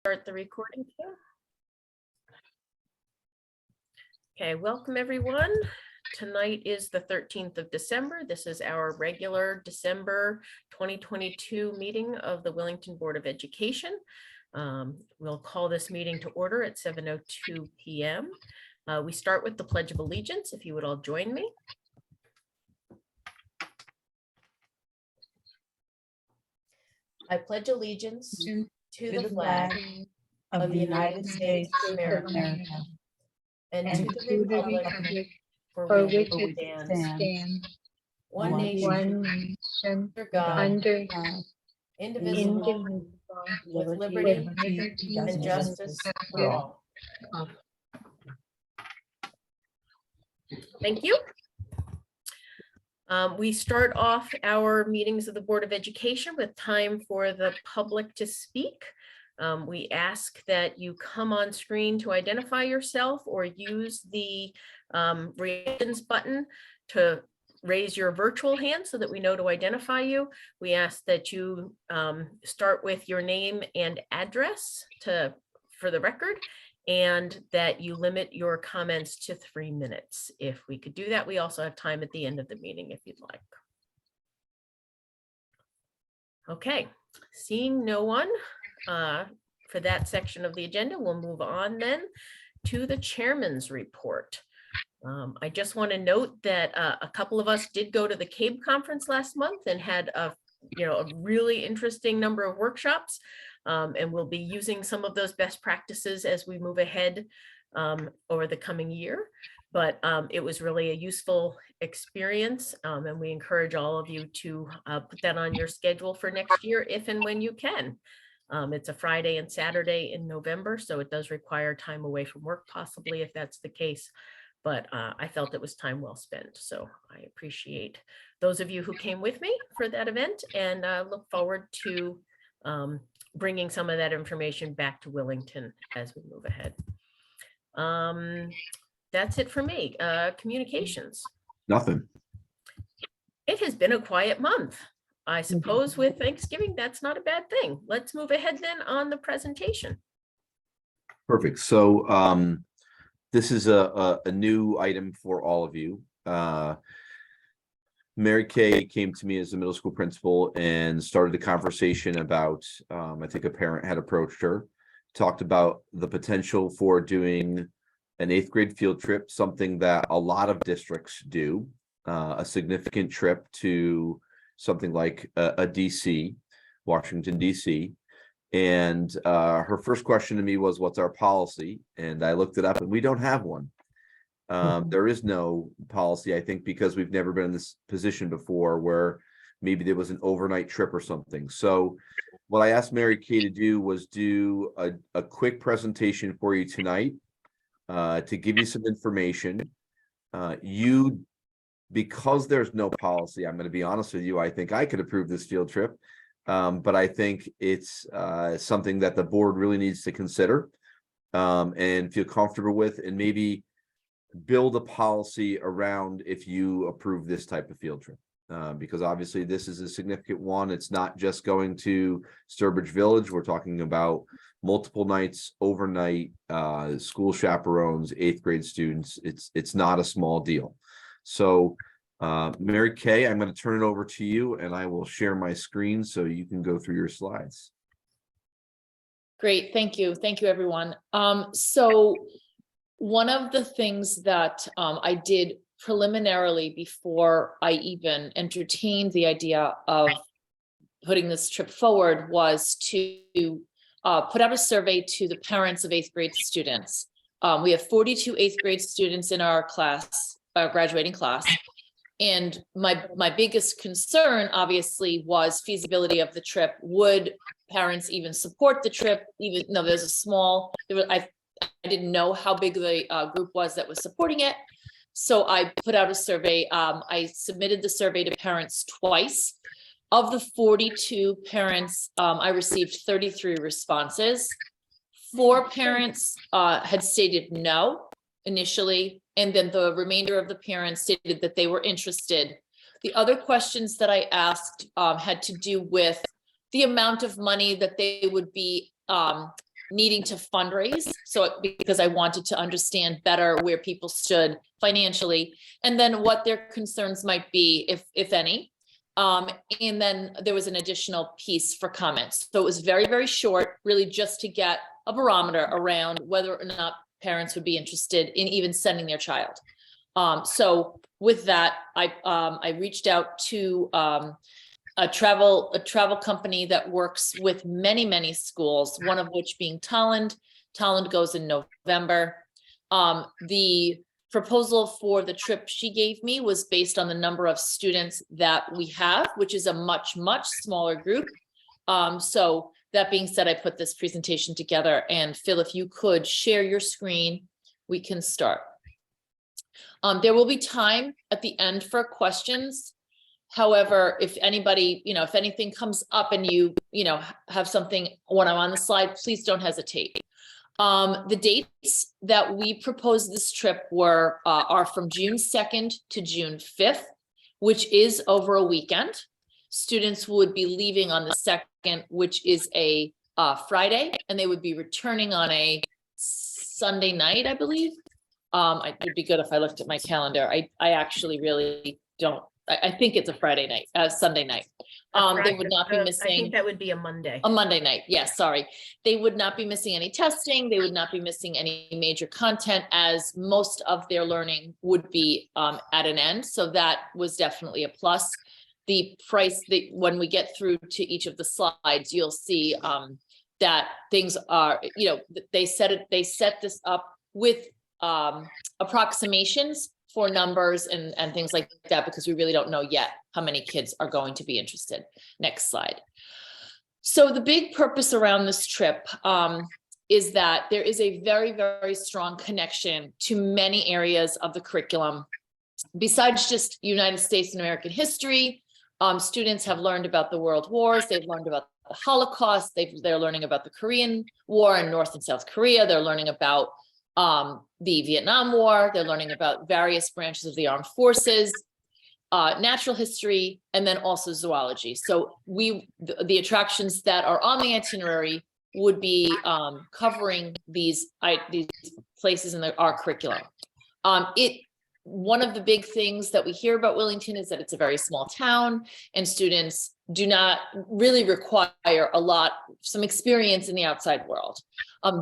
Start the recording here. Okay, welcome everyone. Tonight is the 13th of December. This is our regular December 2022 meeting of the Willington Board of Education. We'll call this meeting to order at 7:02 p.m. We start with the Pledge of Allegiance. If you would all join me. I pledge allegiance to the flag of the United States of America and to the republic for which it stands, one nation, under God, indivisible, with liberty and justice for all. Thank you. We start off our meetings of the Board of Education with time for the public to speak. We ask that you come on screen to identify yourself or use the reactions button to raise your virtual hand so that we know to identify you. We ask that you start with your name and address for the record, and that you limit your comments to 3 minutes. If we could do that, we also have time at the end of the meeting if you'd like. Okay, seeing no one for that section of the agenda, we'll move on then to the chairman's report. I just want to note that a couple of us did go to the CABE conference last month and had a really interesting number of workshops. And we'll be using some of those best practices as we move ahead over the coming year. But it was really a useful experience, and we encourage all of you to put that on your schedule for next year if and when you can. It's a Friday and Saturday in November, so it does require time away from work possibly if that's the case. But I felt it was time well spent. So I appreciate those of you who came with me for that event, and look forward to bringing some of that information back to Willington as we move ahead. That's it for me. Communications. Nothing. It has been a quiet month. I suppose with Thanksgiving, that's not a bad thing. Let's move ahead then on the presentation. Perfect. So this is a new item for all of you. Mary Kay came to me as a middle school principal and started a conversation about, I think a parent had approached her, talked about the potential for doing an 8th grade field trip, something that a lot of districts do, a significant trip to something like a DC, Washington, DC. And her first question to me was, what's our policy? And I looked it up and we don't have one. There is no policy, I think, because we've never been in this position before where maybe there was an overnight trip or something. So what I asked Mary Kay to do was do a quick presentation for you tonight to give you some information. Because there's no policy, I'm going to be honest with you, I think I could approve this field trip. But I think it's something that the board really needs to consider and feel comfortable with, and maybe build a policy around if you approve this type of field trip, because obviously this is a significant one. It's not just going to Sturbridge Village. We're talking about multiple nights, overnight, school chaperones, 8th grade students. It's not a small deal. So Mary Kay, I'm going to turn it over to you and I will share my screen so you can go through your slides. Great, thank you. Thank you, everyone. So one of the things that I did preliminarily before I even entertained the idea of putting this trip forward was to put out a survey to the parents of 8th grade students. We have 42 8th grade students in our class, our graduating class. And my biggest concern, obviously, was feasibility of the trip. Would parents even support the trip? Even though there's a small, I didn't know how big the group was that was supporting it. So I put out a survey. I submitted the survey to parents twice. Of the 42 parents, I received 33 responses. 4 parents had stated no initially, and then the remainder of the parents stated that they were interested. The other questions that I asked had to do with the amount of money that they would be needing to fundraise. Because I wanted to understand better where people stood financially, and then what their concerns might be, if any. And then there was an additional piece for comments. So it was very, very short, really just to get a barometer around whether or not parents would be interested in even sending their child. So with that, I reached out to a travel company that works with many, many schools, one of which being Tolland. Tolland goes in November. The proposal for the trip she gave me was based on the number of students that we have, which is a much, much smaller group. So that being said, I put this presentation together, and Phil, if you could share your screen, we can start. There will be time at the end for questions. However, if anybody, if anything comes up and you have something when I'm on the slide, please don't hesitate. The dates that we proposed this trip are from June 2nd to June 5th, which is over a weekend. Students would be leaving on the 2nd, which is a Friday, and they would be returning on a Sunday night, I believe. It'd be good if I looked at my calendar. I actually really don't. I think it's a Friday night, Sunday night. They would not be missing. I think that would be a Monday. A Monday night. Yes, sorry. They would not be missing any testing. They would not be missing any major content, as most of their learning would be at an end. So that was definitely a plus. The price, when we get through to each of the slides, you'll see that things are, they set this up with approximations for numbers and things like that, because we really don't know yet how many kids are going to be interested. Next slide. So the big purpose around this trip is that there is a very, very strong connection to many areas of the curriculum. Besides just United States and American history, students have learned about the world wars. They've learned about the Holocaust. They're learning about the Korean War in North and South Korea. They're learning about the Vietnam War. They're learning about various branches of the armed forces, natural history, and then also zoology. So the attractions that are on the itinerary would be covering these places in our curriculum. One of the big things that we hear about Willington is that it's a very small town, and students do not really require some experience in the outside world.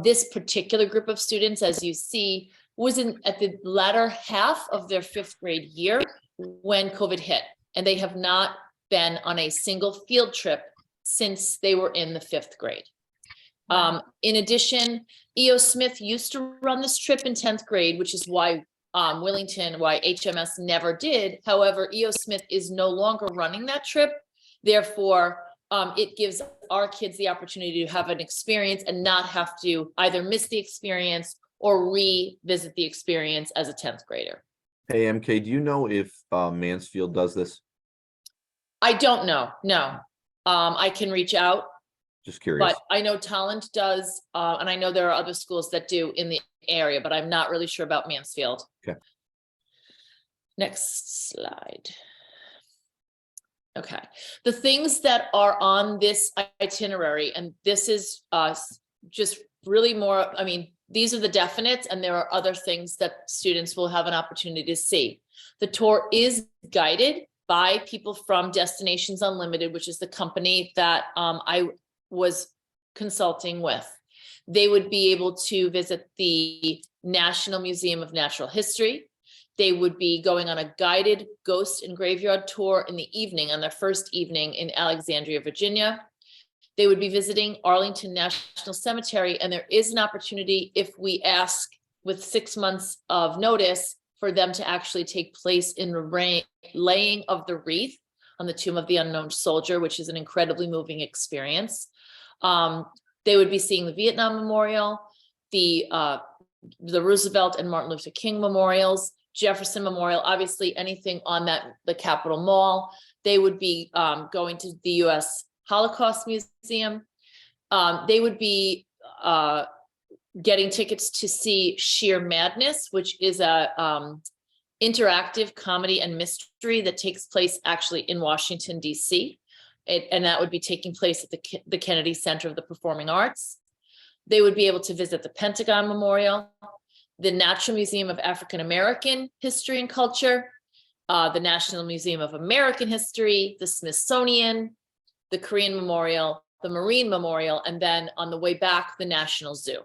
This particular group of students, as you see, was at the latter half of their 5th grade year when COVID hit, and they have not been on a single field trip since they were in the 5th grade. In addition, E.O. Smith used to run this trip in 10th grade, which is why why HMS never did. However, E.O. Smith is no longer running that trip. Therefore, it gives our kids the opportunity to have an experience and not have to either miss the experience or revisit the experience as a 10th grader. Hey, MK, do you know if Mansfield does this? I don't know. No. I can reach out. Just curious. But I know Tolland does, and I know there are other schools that do in the area, but I'm not really sure about Mansfield. Okay. Next slide. Okay. The things that are on this itinerary, and this is just really more, these are the definites, and there are other things that students will have an opportunity to see. The tour is guided by people from Destinations Unlimited, which is the company that I was consulting with. They would be able to visit the National Museum of Natural History. They would be going on a guided ghost and graveyard tour in the evening, on their first evening in Alexandria, Virginia. They would be visiting Arlington National Cemetery, and there is an opportunity, if we ask with 6 months of notice, for them to actually take place in the laying of the wreath on the tomb of the unknown soldier, which is an incredibly moving experience. They would be seeing the Vietnam Memorial, the Roosevelt and Martin Luther King memorials, Jefferson Memorial, obviously anything on the Capitol Mall. They would be going to the U.S. Holocaust Museum. They would be getting tickets to see Sheer Madness, which is a interactive comedy and mystery that takes place actually in Washington, D.C. And that would be taking place at the Kennedy Center of the Performing Arts. They would be able to visit the Pentagon Memorial, the Natural Museum of African American History and Culture, the National Museum of American History, the Smithsonian, the Korean Memorial, the Marine Memorial, and then on the way back, the National Zoo.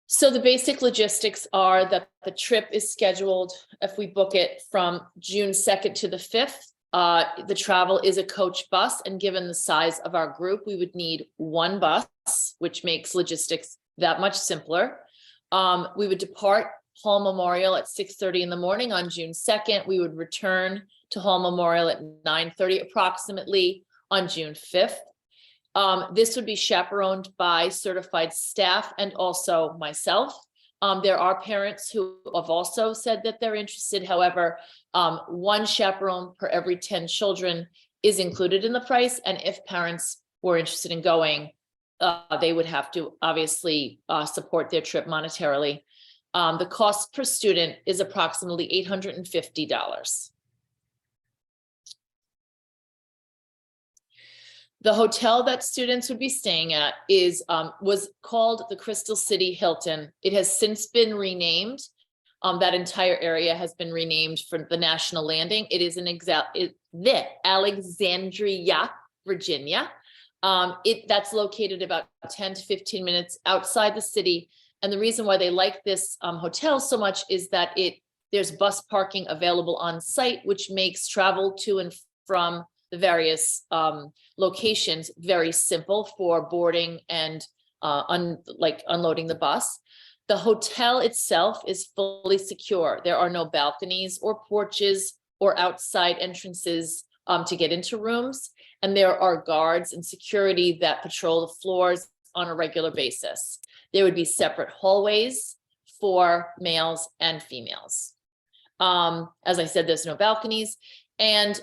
So the basic logistics are that the trip is scheduled, if we book it, from June 2nd to the 5th. The travel is a coach bus, and given the size of our group, we would need one bus, which makes logistics that much simpler. We would depart Hall Memorial at 6:30 in the morning on June 2nd. We would return to Hall Memorial at 9:30 approximately on June 5th. This would be chaperoned by certified staff and also myself. There are parents who have also said that they're interested. However, one chaperone per every 10 children is included in the price. And if parents were interested in going, they would have to obviously support their trip monetarily. The cost per student is approximately $850. The hotel that students would be staying at was called the Crystal City Hilton. It has since been renamed. That entire area has been renamed for the National Landing. It is the Alexandria, Virginia. That's located about 10 to 15 minutes outside the city. And the reason why they like this hotel so much is that there's bus parking available on site, which makes travel to and from the various locations very simple for boarding and unloading the bus. The hotel itself is fully secure. There are no balconies or porches or outside entrances to get into rooms. And there are guards and security that patrol the floors on a regular basis. There would be separate hallways for males and females. As I said, there's no balconies, and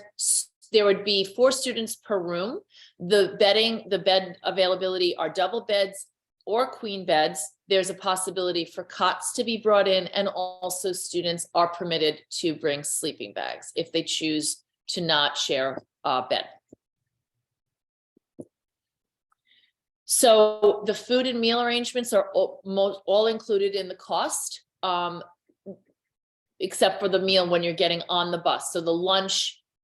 there would be 4 students per room. The bed availability are double beds or queen beds. There's a possibility for cots to be brought in, and also students are permitted to bring sleeping bags if they choose to not share a bed. So the food and meal arrangements are all included in the cost, except for the meal when you're getting on the bus. So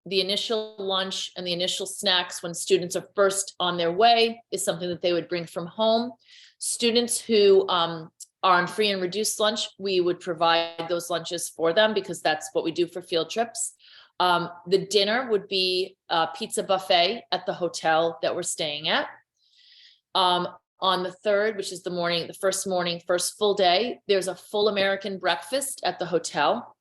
the initial lunch and the initial snacks when students are first on their way is something that they would bring from home. Students who are on free and reduced lunch, we would provide those lunches for them because that's what we do for field trips. The dinner would be a pizza buffet at the hotel that we're staying at. On the 3rd, which is the first full day, there's a full American breakfast at the hotel.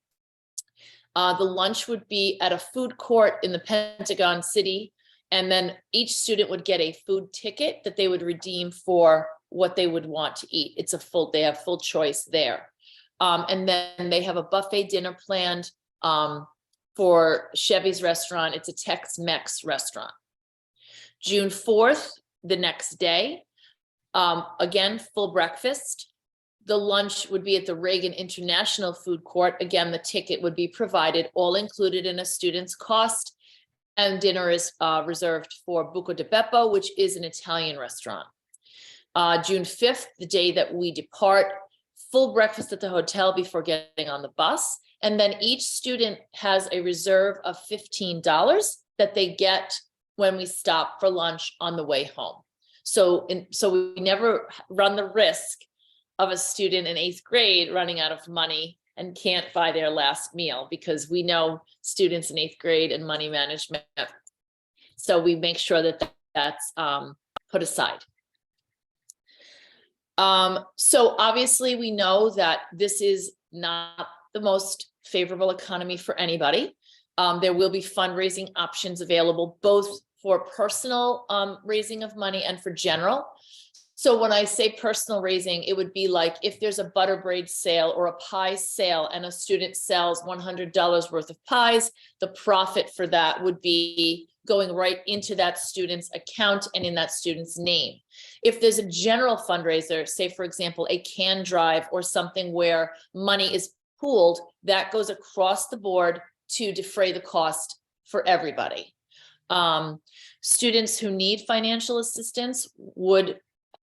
The lunch would be at a food court in the Pentagon City, and then each student would get a food ticket that they would redeem for what they would want to eat. They have full choice there. And then they have a buffet dinner planned for Chevy's restaurant. It's a Tex-Mex restaurant. June 4th, the next day, again, full breakfast. The lunch would be at the Reagan International Food Court. Again, the ticket would be provided, all included in a student's cost. And dinner is reserved for Buco di Beppo, which is an Italian restaurant. June 5th, the day that we depart, full breakfast at the hotel before getting on the bus. And then each student has a reserve of $15 that they get when we stop for lunch on the way home. So we never run the risk of a student in 8th grade running out of money and can't buy their last meal, because we know students in 8th grade and money management. So we make sure that that's put aside. So obviously we know that this is not the most favorable economy for anybody. There will be fundraising options available, both for personal raising of money and for general. So when I say personal raising, it would be like if there's a butter braid sale or a pie sale and a student sells $100 worth of pies, the profit for that would be going right into that student's account and in that student's name. If there's a general fundraiser, say for example, a can drive or something where money is pooled, that goes across the board to defray the cost for everybody. Students who need financial assistance would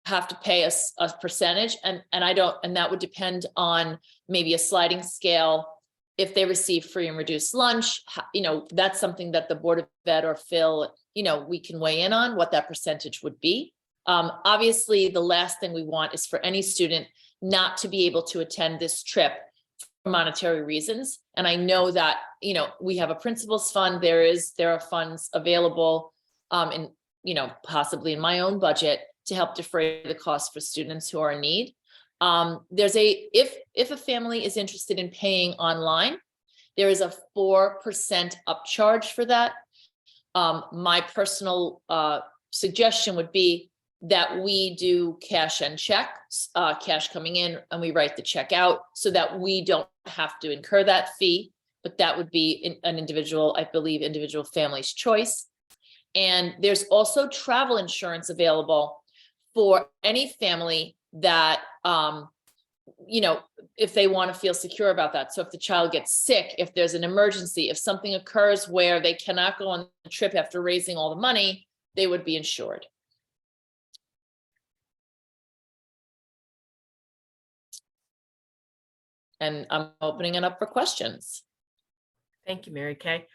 have to pay a percentage, and that would depend on maybe a sliding scale. If they receive free and reduced lunch, that's something that the Board of Ed or Phil, we can weigh in on what that percentage would be. Obviously, the last thing we want is for any student not to be able to attend this trip for monetary reasons. And I know that, we have a principal's fund. There are funds available, possibly in my own budget to help defray the cost for students who are in need. If a family is interested in paying online, there is a 4% upcharge for that. My personal suggestion would be that we do cash and check, cash coming in, and we write the check out so that we don't have to incur that fee. But that would be an individual, I believe, individual family's choice. And there's also travel insurance available for any family that, if they want to feel secure about that. So if the child gets sick, if there's an emergency, if something occurs where they cannot go on the trip after raising all the money, they would be insured. And I'm opening it up for questions. Thank you, Mary Kay.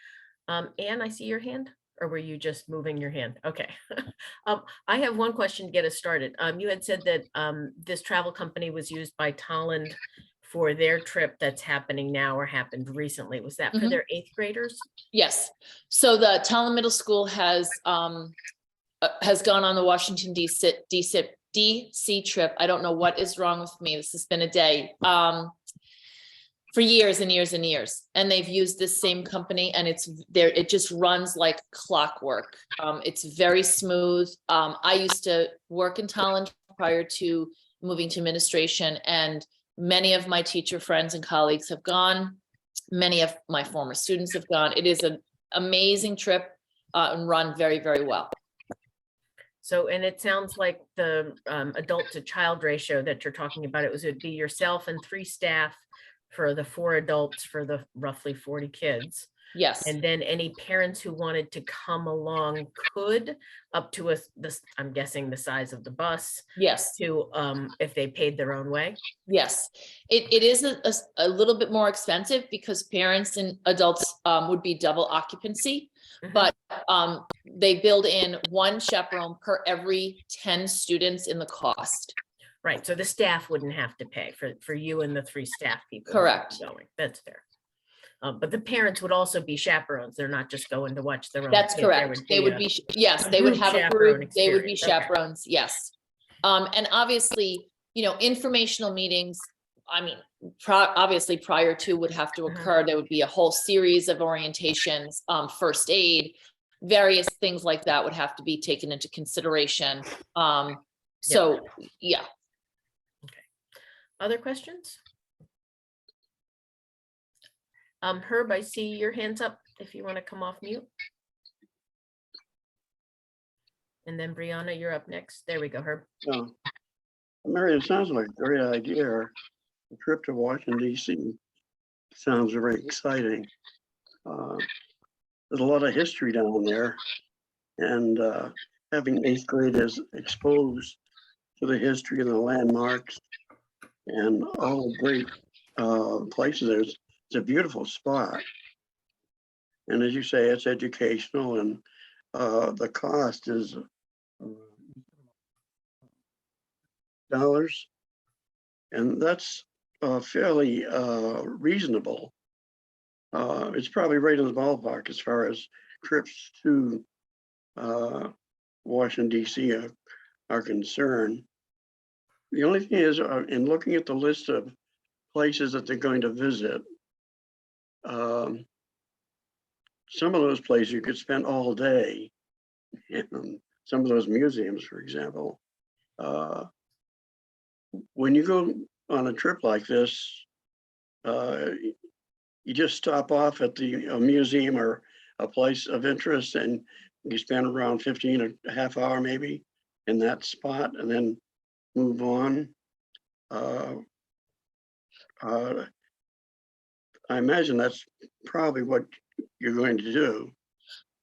Anne, I see your hand, or were you just moving your hand? Okay. I have one question to get us started. You had said that this travel company was used by Tolland for their trip that's happening now or happened recently. Was that for their 8th graders? Yes. So the Tolland Middle School has gone on the Washington DC trip. I don't know what is wrong with me. This has been a day. For years and years and years, and they've used this same company, and it's there. It just runs like clockwork. It's very smooth. I used to work in Tolland prior to moving to administration, and many of my teacher friends and colleagues have gone. Many of my former students have gone. It is an amazing trip and run very, very well. So, and it sounds like the adult to child ratio that you're talking about, it would be yourself and 3 staff for the 4 adults for the roughly 40 kids. Yes. And then any parents who wanted to come along could, up to I'm guessing the size of the bus. Yes. To if they paid their own way. Yes, it is a little bit more expensive because parents and adults would be double occupancy, but they build in 1 chaperone per every 10 students in the cost. Right, so the staff wouldn't have to pay for you and the 3 staff people. Correct. Going. That's fair. But the parents would also be chaperones. They're not just going to watch their own. That's kid. correct. They would be, yes, they would have a group. They would be chaperones. Yes. And obviously, informational meetings, I mean, obviously prior to would have to occur. There would be a whole series of orientations, first aid, various things like that would have to be taken into consideration. So yeah. Okay. Other questions? Herb, I see your hands up if you want to come off mute. And then Brianna, you're up next. There we go, Herb. Oh. Mary, it sounds like a great idea. The trip to Washington, D.C. sounds very exciting. There's a lot of history down there, and having 8th graders exposed to the history and the landmarks and all the great places. It's a beautiful spot. And as you say, it's educational, and the cost is dollars, and that's fairly reasonable. It's probably right in the ballpark as far as trips to Washington, D.C. are concerned. The only thing is, in looking at the list of places that they're going to visit, some of those places you could spend all day. Some of those museums, for example. When you go on a trip like this, you just stop off at a museum or a place of interest, and you spend around 15 or a half hour maybe in that spot, and then move on. I imagine that's probably what you're going to do.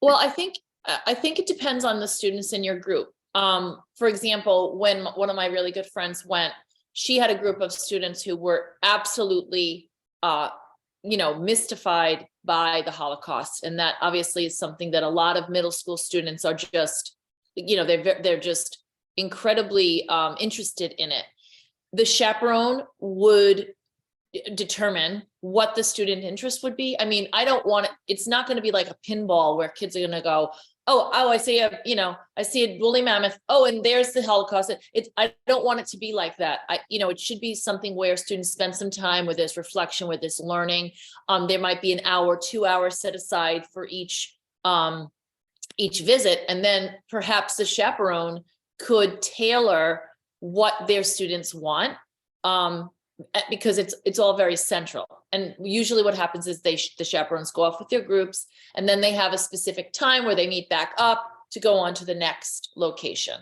Well, I think I think it depends on the students in your group. For example, when one of my really good friends went, she had a group of students who were absolutely, mystified by the Holocaust. And that obviously is something that a lot of middle school students are just, they're just incredibly interested in it. The chaperone would determine what the student interest would be. I mean, I don't want it, it's not going to be like a pinball where kids are going to go, oh, I see I see a woolly mammoth. Oh, and there's the Holocaust. I don't want it to be like that. It should be something where students spend some time where there's reflection, where there's learning. There might be an hour, 2 hours set aside for each visit. And then perhaps the chaperone could tailor what their students want. Because it's all very central. And usually what happens is the chaperones go off with their groups, and then they have a specific time where they meet back up to go on to the next location.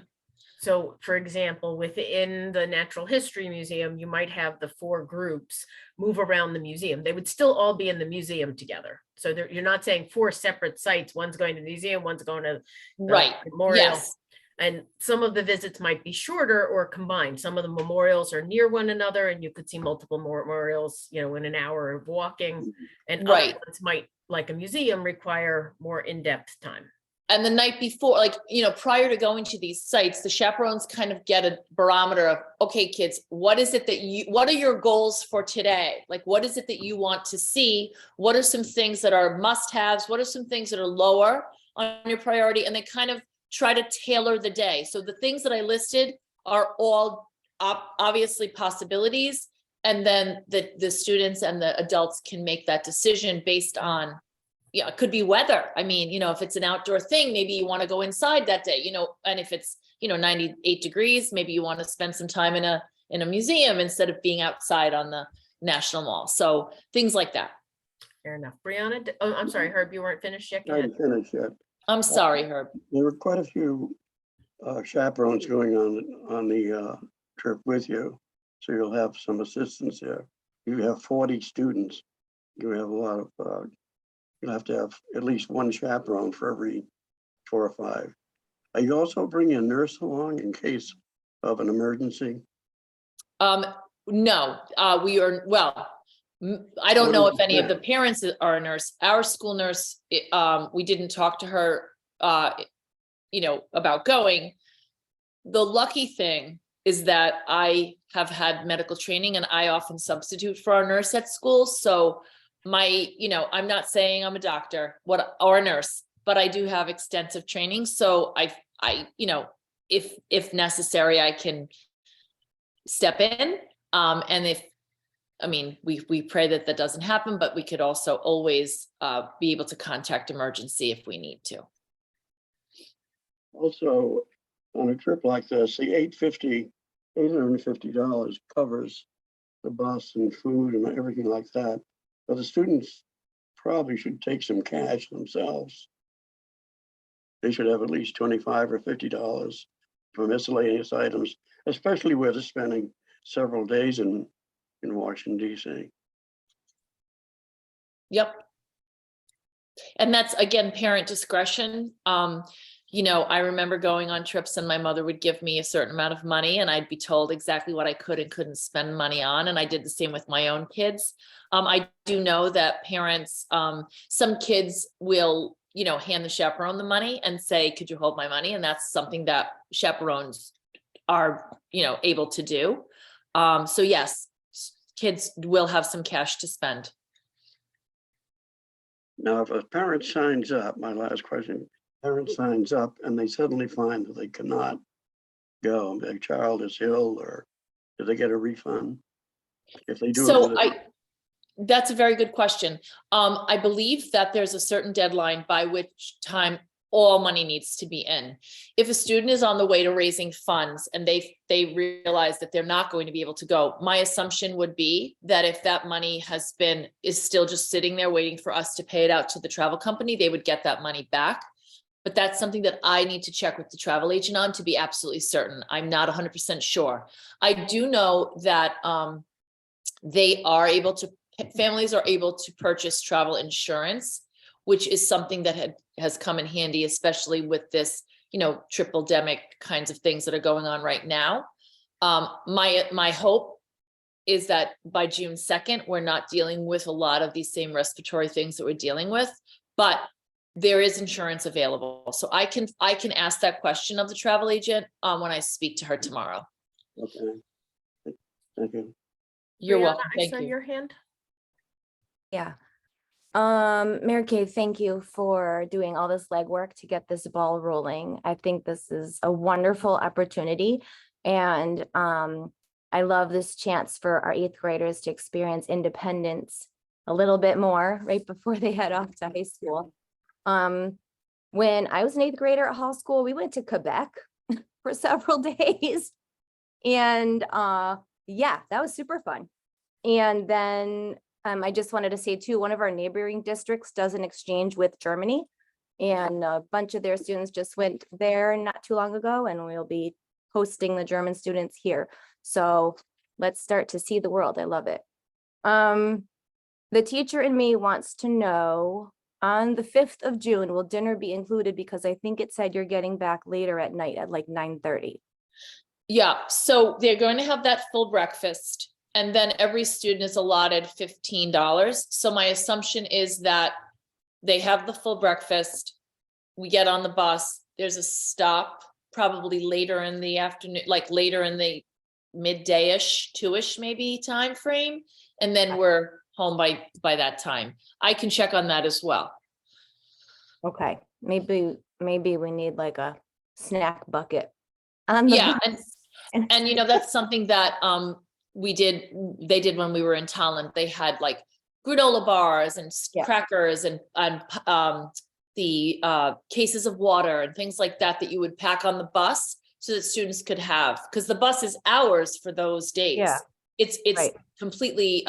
So for example, within the Natural History Museum, you might have the 4 groups move around the museum. They would still all be in the museum together. So you're not saying 4 separate sites. One's going to the museum, one's going to the Right. memorial. Yes. And some of the visits might be shorter or combined. Some of the memorials are near one another, and you could see multiple memorials, in an hour of walking. And Right. other ones might, like a museum, require more in-depth time. And the night before, prior to going to these sites, the chaperones kind of get a barometer of, okay, kids, what are your goals for today? Like, what is it that you want to see? What are some things that are must-haves? What are some things that are lower on your priority? And they kind of try to tailor the day. So the things that I listed are all obviously possibilities. And then the students and the adults can make that decision based on, it could be weather. I mean, if it's an outdoor thing, maybe you want to go inside that day, and if it's, 98 degrees, maybe you want to spend some time in a museum instead of being outside on the National Mall. So things like that. Fair enough. Brianna, I'm sorry, Herb, you weren't finished yet. Go I ahead. haven't finished yet. I'm sorry, Herb. There were quite a few chaperones going on the trip with you, so you'll have some assistance there. You have 40 students. You have a lot of. You'll have to have at least one chaperone for every 4 or 5. Are you also bringing a nurse along in case of an emergency? No, we are, well, I don't know if any of the parents are a nurse. Our school nurse, we didn't talk to her, about going. The lucky thing is that I have had medical training, and I often substitute for our nurse at school. So I'm not saying I'm a doctor or a nurse, but I do have extensive training. So I if necessary, I can step in. And we pray that doesn't happen, but we could also always be able to contact emergency if we need to. Also, on a trip like this, the $850 covers the bus and food and everything like that. But the students probably should take some cash themselves. They should have at least $25 or $50 for miscellaneous items, especially where they're spending several days in Washington, D.C. Yep. And that's, again, parent discretion. I remember going on trips and my mother would give me a certain amount of money and I'd be told exactly what I could and couldn't spend money on. And I did the same with my own kids. I do know that parents, some kids will, hand the chaperone the money and say, could you hold my money? And that's something that chaperones are, able to do. So yes, kids will have some cash to spend. Now, if a parent signs up, my last question, parent signs up and they suddenly find that they cannot go, their child is ill, or do they get a refund? If they do, So that's a very good question. I believe that there's a certain deadline by which time all money needs to be in. If a student is on the way to raising funds and they realize that they're not going to be able to go, my assumption would be that if that money is still just sitting there waiting for us to pay it out to the travel company, they would get that money back. But that's something that I need to check with the travel agent on to be absolutely certain. I'm not 100% sure. I do know that families are able to purchase travel insurance which is something that has come in handy, especially with this, triple demic kinds of things that are going on right now. My hope is that by June 2nd, we're not dealing with a lot of these same respiratory things that we're dealing with, but there is insurance available. So I can ask that question of the travel agent when I speak to her tomorrow. Okay. Thank you. You're Brianna, welcome. I Thank saw you. your hand. Yeah. Mary Kay, thank you for doing all this legwork to get this ball rolling. I think this is a wonderful opportunity. And I love this chance for our 8th graders to experience independence a little bit more right before they head off to high school. When I was an 8th grader at Hall School, we went to Quebec for several days. And yeah, that was super fun. And then I just wanted to say too, one of our neighboring districts does an exchange with Germany, and a bunch of their students just went there not too long ago, and we'll be hosting the German students here. So let's start to see the world. I love it. The teacher in me wants to know, on the 5th of June, will dinner be included? Because I think it said you're getting back later at night at like 9:30. Yeah, so they're going to have that full breakfast, and then every student is allotted $15. So my assumption is that they have the full breakfast. We get on the bus, there's a stop probably later in the afternoon, like later in the midday-ish, 2-ish maybe time frame. And then we're home by that time. I can check on that as well. Okay, maybe we need like a snack bucket. On the Yeah, bus. and that's something that they did when we were in Talent. They had like granola bars and Yeah. crackers and the cases of water and things like that you would pack on the bus so that students could have, because the bus is ours for those days. Yeah. It's Right. completely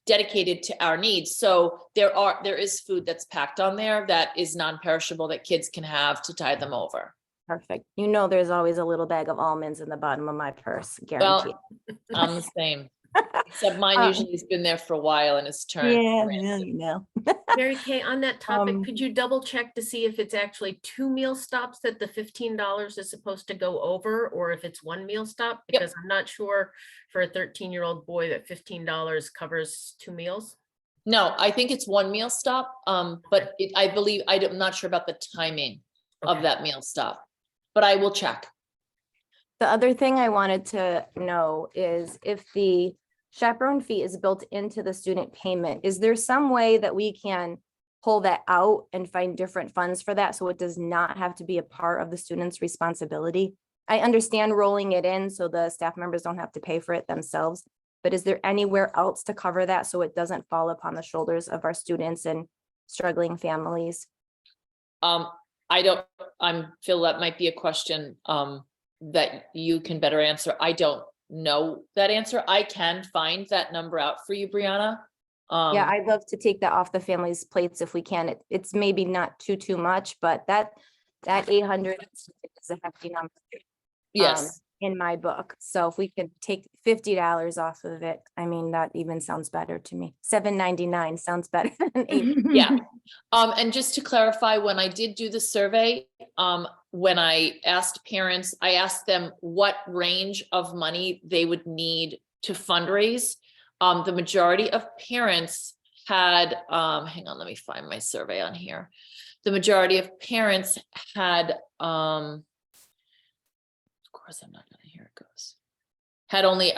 dedicated to our needs. So there is food that's packed on there that is non-perishable that kids can have to tide them over. Perfect. There's always a little bag of almonds in the bottom of my purse, guaranteed. Well, I'm the same, except mine Um, usually has been there for a while and it's turned. Yeah, rancid. Mary Kay, on that topic, Um, could you double check to see if it's actually 2 meal stops that the $15 is supposed to go over, or if it's 1 meal stop? Yep. Because I'm not sure for a 13-year-old boy that $15 covers 2 meals. No, I think it's 1 meal stop, but I'm not sure about the timing of Okay. that meal stop, but I will check. The other thing I wanted to know is if the chaperone fee is built into the student payment, is there some way that we can pull that out and find different funds for that so it does not have to be a part of the student's responsibility? I understand rolling it in so the staff members don't have to pay for it themselves, but is there anywhere else to cover that so it doesn't fall upon the shoulders of our students and struggling families? I feel that might be a question that you can better answer. I don't know that answer. I can find that number out for you, Brianna. Yeah, I'd love to take that off the family's plates if we can. It's maybe not too much, but that 800 is a hefty number. Yes. In my book. So if we could take $50 off of it, I mean, that even sounds better to me. $7.99 sounds better than $8. Yeah. And just to clarify, when I did do the survey, when I asked parents, I asked them what range of money they would need to fundraise. The majority of parents had, hang on, let me find my survey on here. The majority of parents had, of course I'm not gonna, here it goes. Had only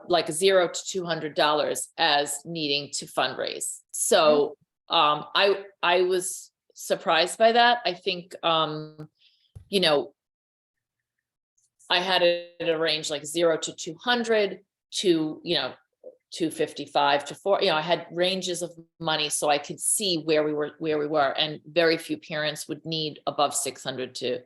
like $0 to $200 as needing to fundraise. So I was surprised by that. I think, I had it at a range like 0 to 200 to, 255 to 4, I had ranges of money so I could see where we were, and very few parents would need above 600 to.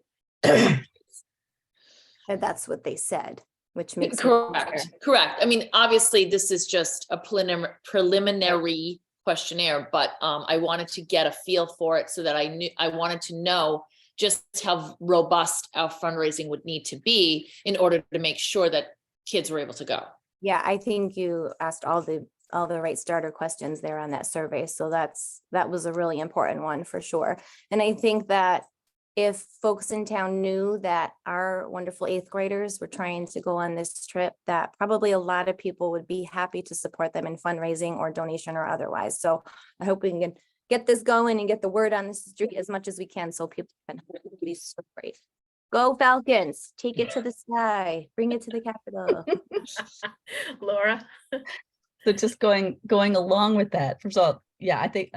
And that's what they said, which makes it Correct, easier. correct. I mean, obviously, this is just a preliminary questionnaire, but I wanted to get a feel for it so that I wanted to know just how robust our fundraising would need to be in order to make sure that kids were able to go. Yeah, I think you asked all the all the right starter questions there on that survey. So that was a really important one for sure. And I think that if folks in town knew that our wonderful 8th graders were trying to go on this trip, that probably a lot of people would be happy to support them in fundraising or donation or otherwise. So I hope we can get this going and get the word on the street as much as we can so people can be so great. Go Falcons, take it to the sky, bring it to the Capitol. Laura? So just going along with that, first of all, yeah, I think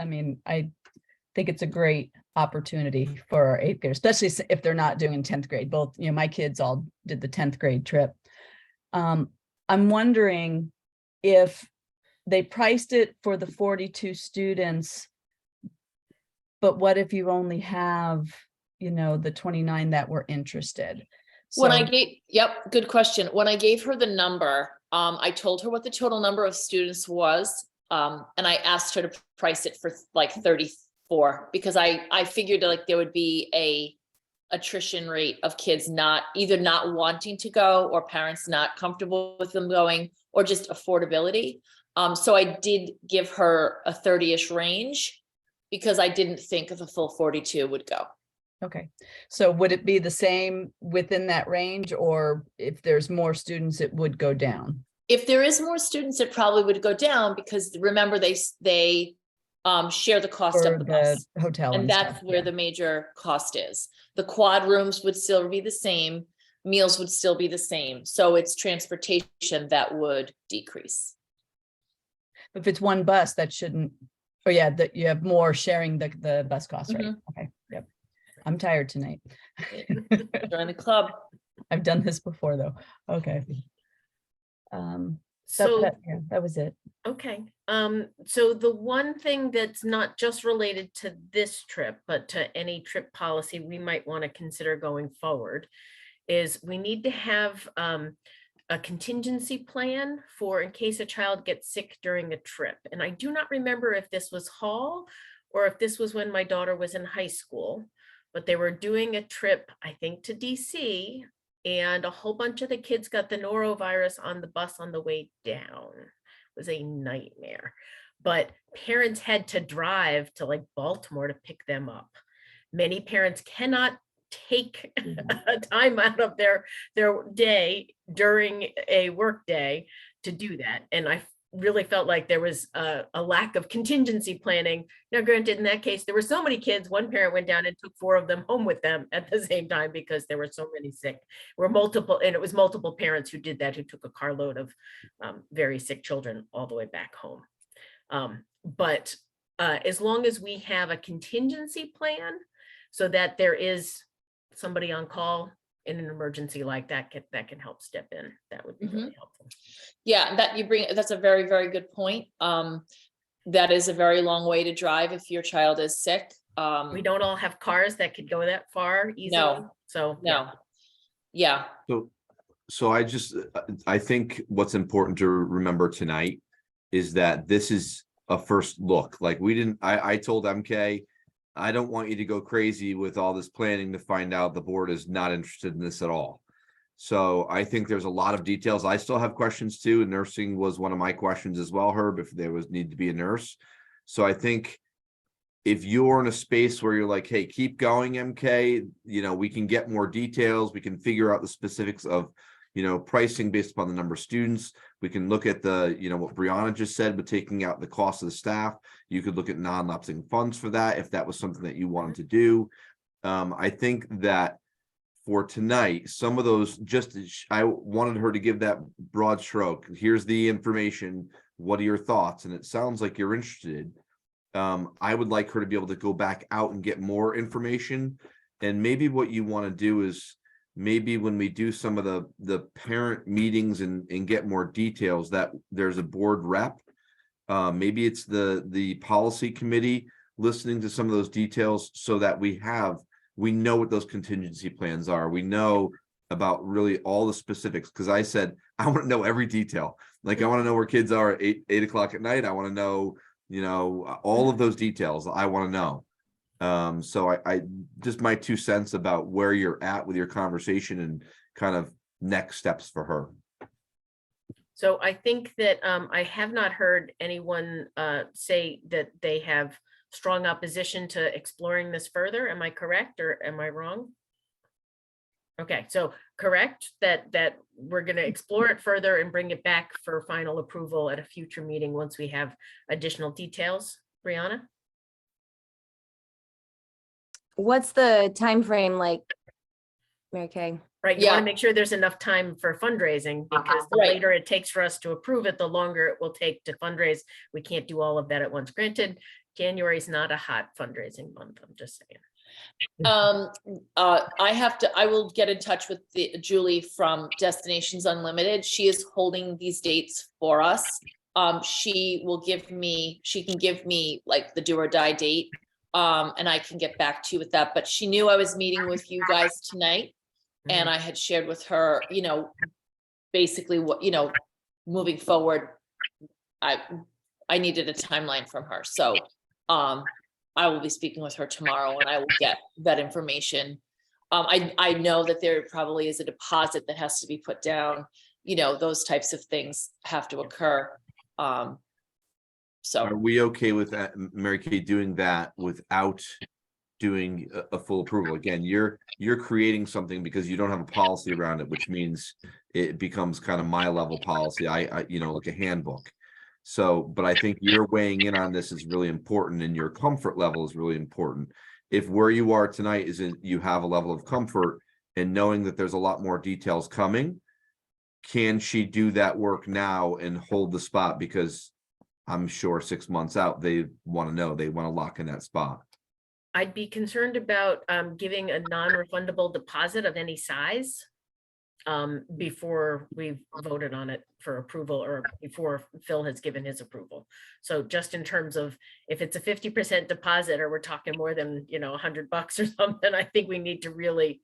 it's a great opportunity for our 8th grade, especially if they're not doing 10th grade. Both, my kids all did the 10th grade trip. I'm wondering if they priced it for the 42 students, but what if you only have, the 29 that were interested? Yep, good question. When I gave her the number, I told her what the total number of students was. And I asked her to price it for like 34, because I figured like there would be a attrition rate of kids either not wanting to go, or parents not comfortable with them going, or just affordability. So I did give her a 30-ish range, because I didn't think the full 42 would go. Okay, so would it be the same within that range, or if there's more students, it would go down? If there is more students, it probably would go down, because remember, they share the cost For of the bus. hotel And that's stuff, where yeah. the major cost is. The quad rooms would still be the same, meals would still be the same. So it's transportation that would decrease. If it's one bus, that shouldn't, that you have more sharing the bus costs, right? Okay, yep. I'm tired tonight. Join the club. I've done this before though. Okay. So, That was it. okay. So the one thing that's not just related to this trip, but to any trip policy we might want to consider going forward, is we need to have a contingency plan for in case a child gets sick during a trip. And I do not remember if this was Hall or if this was when my daughter was in high school, but they were doing a trip, I think, to DC, and a whole bunch of the kids got the norovirus on the bus on the way down. It was a nightmare, but parents had to drive to like Baltimore to pick them up. Many parents cannot take a time out of their day during a work day to do that. And I really felt like there was a lack of contingency planning. Now, granted, in that case, there were so many kids, one parent went down and took 4 of them home with them at the same time because there were so many sick. And it was multiple parents who did that, who took a carload of very sick children all the way back home. But as long as we have a contingency plan so that there is somebody on call in an emergency like that can help step in, that would be really helpful. Yeah, that's a very, very good point. That is a very long way to drive if your child is sick. We don't all have cars that could go that far easily. No. So No. Yeah. So I think what's important to remember tonight is that this is a first look. Like I told MK, I don't want you to go crazy with all this planning to find out the board is not interested in this at all. So I think there's a lot of details. I still have questions too. Nursing was one of my questions as well, Herb, if there was need to be a nurse. So I think if you're in a space where you're like, hey, keep going, MK, we can get more details. We can figure out the specifics of, pricing based upon the number of students. We can look at what Brianna just said, but taking out the cost of the staff. You could look at non-lapsing funds for that if that was something that you wanted to do. I think that for tonight, some of those, I wanted her to give that broad stroke. Here's the information. What are your thoughts? And it sounds like you're interested. I would like her to be able to go back out and get more information. And maybe what you want to do is maybe when we do some of the parent meetings and get more details, that there's a board rep. Maybe it's the policy committee listening to some of those details so that we know what those contingency plans are. We know about really all the specifics. Because I said, I want to know every detail. Like I want to know where kids are at 8 o'clock at night. I want to know, all of those details I want to know. So I just my 2 cents about where you're at with your conversation and kind of next steps for her. So I think that I have not heard anyone say that they have strong opposition to exploring this further. Am I correct or am I wrong? Okay, so correct that we're going to explore it further and bring it back for final approval at a future meeting once we have additional details. Brianna? What's the time frame like, Mary Kay? Right, you want Yeah. to make sure there's enough time for fundraising, because the Right. later it takes for us to approve it, the longer it will take to fundraise. We can't do all of that at once. Granted, January is not a hot fundraising month, I'm just saying. I will get in touch with Julie from Destinations Unlimited. She is holding these dates for us. She can give me like the do or die date. And I can get back to you with that, but she knew I was meeting with you guys tonight. And I had shared with her, basically what, moving forward, I needed a timeline from her. So, I will be speaking with her tomorrow and I will get that information. I know that there probably is a deposit that has to be put down, those types of things have to occur. So Are we okay with that, Mary Kay, doing that without doing a full approval? Again, you're creating something because you don't have a policy around it, which means it becomes kind of my level policy. I like a handbook. So, but I think you're weighing in on this is really important, and your comfort level is really important. If where you are tonight isn't, you have a level of comfort and knowing that there's a lot more details coming, can she do that work now and hold the spot? Because I'm sure 6 months out, they want to know, they want to lock in that spot. I'd be concerned about giving a non-refundable deposit of any size before we've voted on it for approval, or before Phil has given his approval. So just in terms of if it's a 50% deposit, or we're talking more than, $100 or something, I think we need to really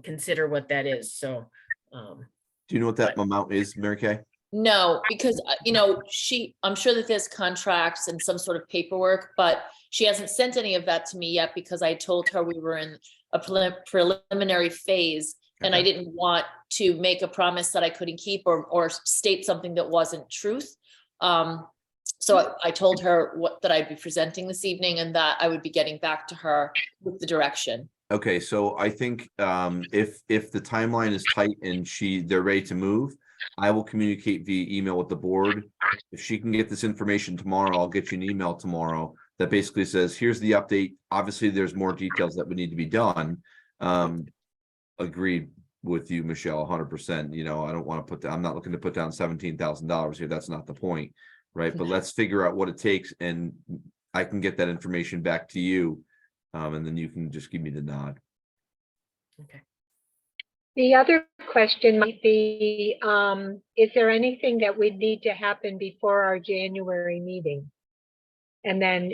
consider what that is. So Do you know what that amount is, Mary Kay? no, because, I'm sure that there's contracts and some sort of paperwork, but she hasn't sent any of that to me yet because I told her we were in a preliminary phase. And I Okay. didn't want to make a promise that I couldn't keep or state something that wasn't truth. So I told her that I'd be presenting this evening and that I would be getting back to her with the direction. Okay, so I think if the timeline is tight and they're ready to move, I will communicate via email with the board. If she can get this information tomorrow, I'll get you an email tomorrow that basically says, here's the update. Obviously, there's more details that would need to be done. Agreed with you, Michelle, 100%. I don't want to I'm not looking to put down $17,000 here. That's not the point, right? But let's figure out what it takes, and I can get that information back to you, and then you can just give me the nod. okay. The other question might be, is there anything that would need to happen before our January meeting? And then,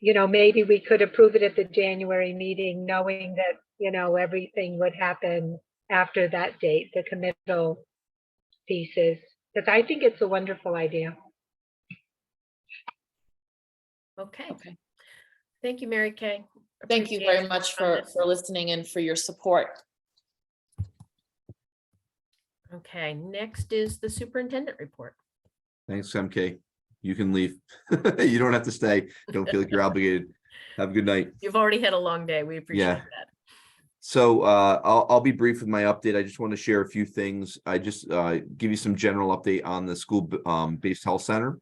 maybe we could approve it at the January meeting, knowing that, everything would happen after that date, the committal pieces, because I think it's a wonderful idea. Okay. Okay. Thank you, Mary Kay. Thank you Appreciate very much on for this. listening and for your support. Okay, next is the superintendent report. Thanks, MK. You can leave. You don't have to stay. Don't feel like you're obligated. Have a good night. You've already had a long day. We appreciate Yeah. that. So I'll be brief with my update. I just want to share a few things. I just give you some general update on the school based health center.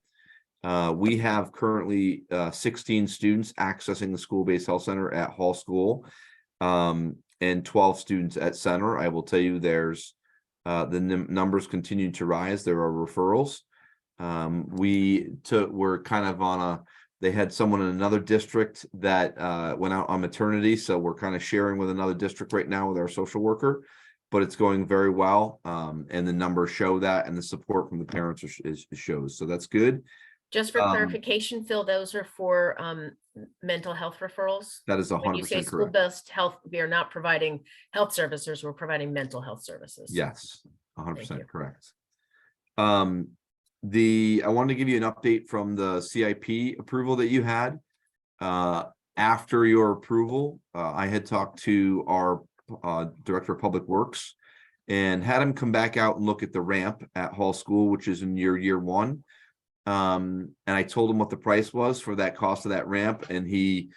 We have currently 16 students accessing the school-based health center at Hall School, and 12 students at center. I will tell you there's the numbers continue to rise. There are referrals. We're kind of they had someone in another district that went out on maternity. So we're kind of sharing with another district right now with our social worker, but it's going very well. And the numbers show that, and the support from the parents shows. So that's good. Just for clarification, Phil, those are for mental health referrals. That is When you say 100% correct. school-based health, we are not providing health services, we're providing mental health services. Yes, Thank 100% you. correct. I wanted to give you an update from the CIP approval that you had. After your approval, I had talked to our Director of Public Works, and had him come back out and look at the ramp at Hall School, which is in year one. And I told him what the price was for that cost of that ramp, and he,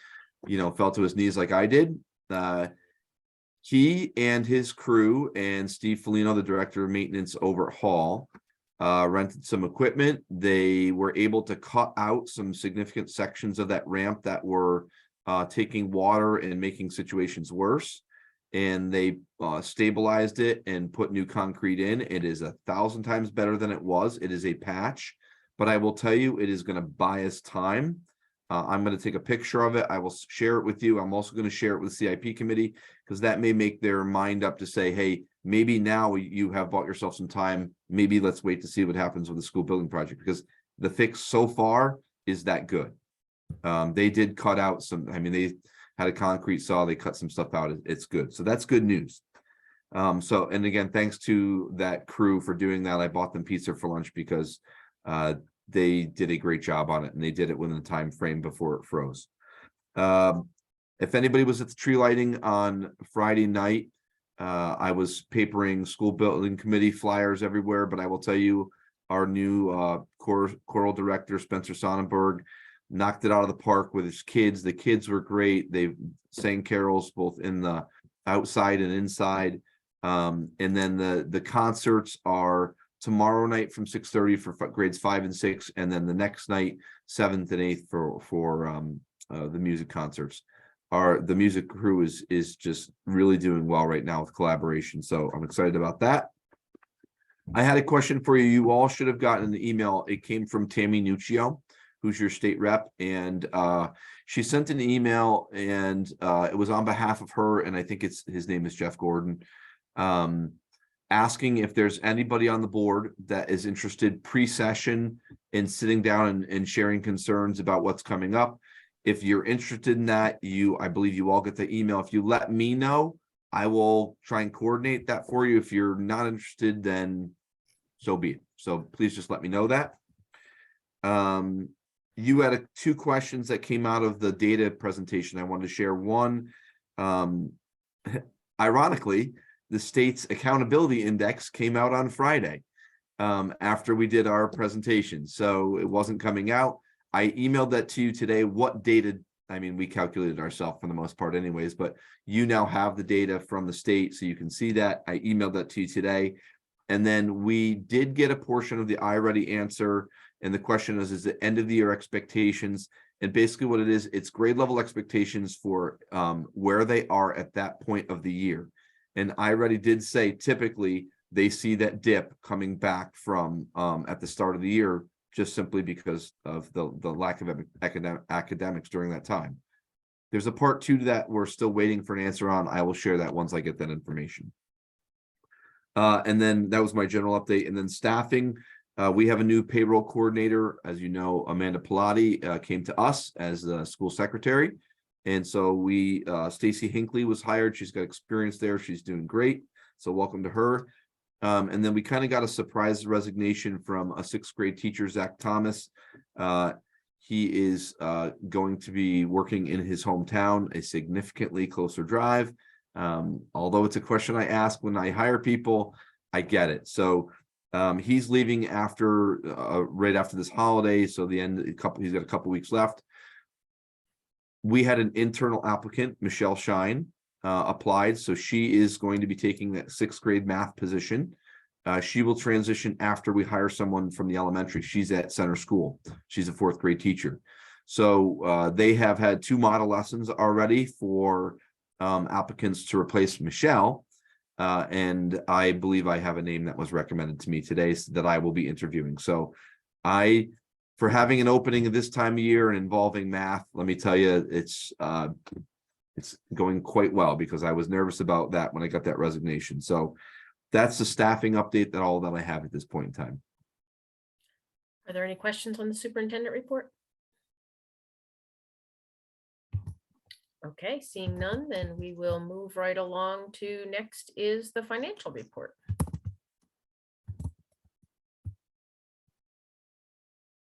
fell to his knees like I did. He and his crew and Steve Foligno, the director of maintenance over at Hall, rented some equipment. They were able to cut out some significant sections of that ramp that were taking water and making situations worse. And they stabilized it and put new concrete in. It is 1,000 times better than it was. It is a patch, but I will tell you, it is going to buy us time. I'm going to take a picture of it. I will share it with you. I'm also going to share it with the CIP committee, because that may make their mind up to say, hey, maybe now you have bought yourself some time. Maybe let's wait to see what happens with the school building project, because the fix so far is that good. They did cut out some, they had a concrete saw, they cut some stuff out. It's good. So that's good news. And again, thanks to that crew for doing that. I bought them pizza for lunch because they did a great job on it, and they did it within the time frame before it froze. If anybody was at the tree lighting on Friday night, I was papering school building committee flyers everywhere, but I will tell you, our new choral director, Spencer Sonnenberg, knocked it out of the park with his kids. The kids were great. They sang carols both in the outside and inside. And then the concerts are tomorrow night from 6:30 for grades 5 and 6, and then the next night 7th and 8th for the music concerts. The music crew is just really doing well right now with collaboration, so I'm excited about that. I had a question for you. You all should have gotten an email. It came from Tammy Nuccio, who's your state rep, and she sent an email, and it was on behalf of her, and I think his name is Jeff Gordon, asking if there's anybody on the board that is interested pre-session in sitting down and sharing concerns about what's coming up. If you're interested in that, I believe you all get the email. If you let me know, I will try and coordinate that for you. If you're not interested, then so be it. So please just let me know that. You had 2 questions that came out of the data presentation. I wanted to share one. Ironically, the state's accountability index came out on Friday after we did our presentation. So it wasn't coming out. I emailed that to you today. What data? We calculated ourselves for the most part anyways, but you now have the data from the state, so you can see that. I emailed that to you today. And then we did get a portion of the iReady answer. And the question is the end of the year expectations. And basically what it is, it's grade level expectations for where they are at that point of the year. And iReady did say typically they see that dip coming back from at the start of the year, just simply because of the lack of academics during that time. There's a part 2 to that we're still waiting for an answer on. I will share that once I get that information. And then that was my general update. And then staffing, we have a new payroll coordinator. As you know, Amanda Pilati came to us as the school secretary. And so Stacy Hinckley was hired. She's got experience there. She's doing great. So welcome to her. And then we kind of got a surprise resignation from a 6th grade teacher, Zach Thomas. He is going to be working in his hometown, a significantly closer drive. Although it's a question I ask when I hire people, I get it. So he's leaving right after this holiday. So he's got a couple weeks left. We had an internal applicant, Michelle Shine, applied. So she is going to be taking that 6th grade math position. She will transition after we hire someone from the elementary. She's at center school. She's a 4th grade teacher. So they have had 2 model lessons already for applicants to replace Michelle. And I believe I have a name that was recommended to me today that I will be interviewing. So for having an opening at this time of year and involving math, let me tell you, it's going quite well, because I was nervous about that when I got that resignation. So that's the staffing update that I have at this point in time. Are there any questions on the superintendent report? Okay, seeing none, then we will move right along to next is the financial report.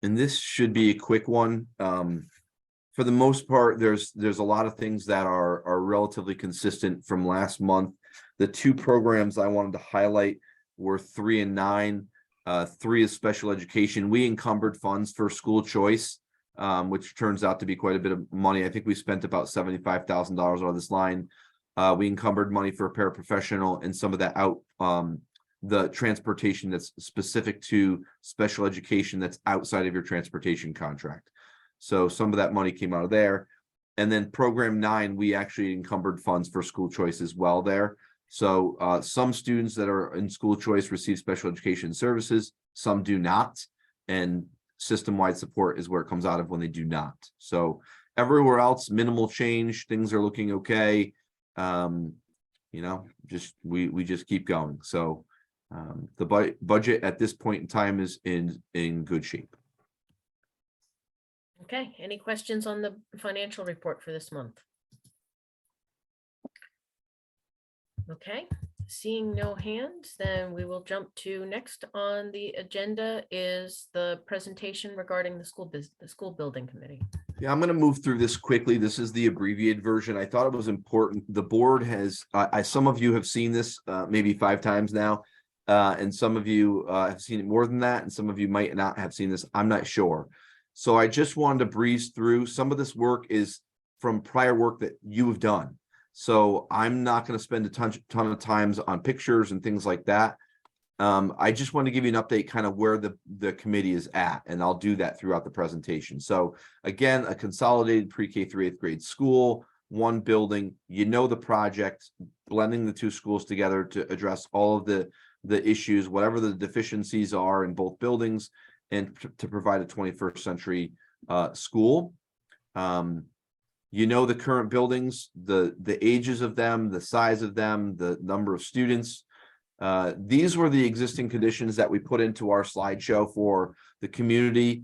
And this should be a quick one. For the most part, there's a lot of things that are relatively consistent from last month. The two programs I wanted to highlight were 3 and 9. 3 is special education. We encumbered funds for school choice, which turns out to be quite a bit of money. I think we spent about $75,000 out of this line. We encumbered money for a paraprofessional and some of that out, the transportation that's specific to special education that's outside of your transportation contract. So some of that money came out of there. And then program 9, we actually encumbered funds for school choice as well there. So some students that are in school choice receive special education services, some do not. And system-wide support is where it comes out of when they do not. So everywhere else, minimal change, things are looking okay. You know, just we just keep going. So the budget at this point in time is in good shape. Okay, any questions on the financial report for this month? Okay, seeing no hands, then we will jump to next on the agenda is the presentation regarding the school building committee. Yeah, I'm going to move through this quickly. This is the abbreviated version. I thought it was important. The board has, some of you have seen this maybe 5 times now, and some of you have seen it more than that, and some of you might not have seen this. I'm not sure. So I just wanted to breeze through. Some of this work is from prior work that you have done. So I'm not going to spend a ton of times on pictures and things like that. I just want to give you an update kind of where the committee is at, and I'll do that throughout the presentation. So again, a consolidated pre-K through 8th grade school, one building, you know, the project, blending the 2 schools together to address all of the issues, whatever the deficiencies are in both buildings, and to provide a 21st century school. You know, the current buildings, the ages of them, the size of them, the number of students. These were the existing conditions that we put into our slideshow for the community.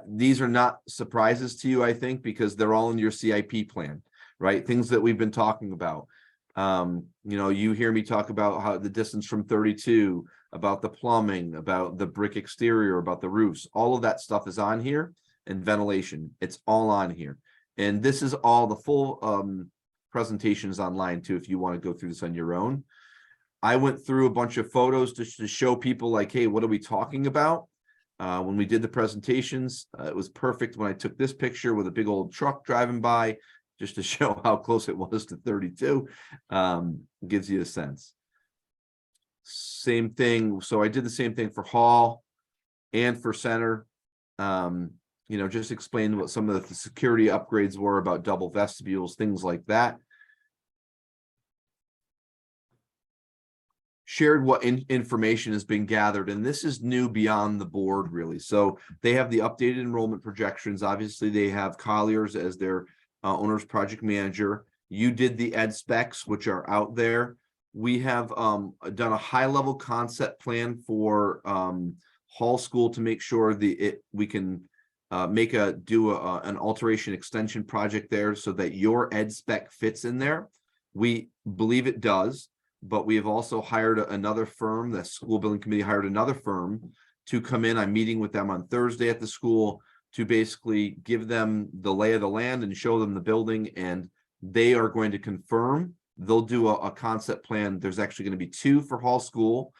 These are not surprises to you, I think, because they're all in your CIP plan, right? Things that we've been talking about. You know, you hear me talk about how the distance from 32, about the plumbing, about the brick exterior, about the roofs, all of that stuff is on here, and ventilation, it's all on here. And this is all the full presentations online too, if you want to go through this on your own. I went through a bunch of photos to show people like, hey, what are we talking about? When we did the presentations, it was perfect when I took this picture with a big old truck driving by, just to show how close it was to 32. Gives you a sense. Same thing. So I did the same thing for hall and for center. You know, just explain what some of the security upgrades were about double vestibules, things like that. Shared what information has been gathered, and this is new beyond the board, really. So they have the updated enrollment projections. Obviously, they have Colliers as their owner's project manager. You did the ed specs, which are out there. We have done a high-level concept plan for Hall School to make sure we can do an alteration extension project there so that your ed spec fits in there. We believe it does, but we have also hired another firm. The school building committee hired another firm to come in. I'm meeting with them on Thursday at the school to basically give them the lay of the land and show them the building, and they are going to confirm. They'll do a concept plan. There's actually going to be 2 for Hall School,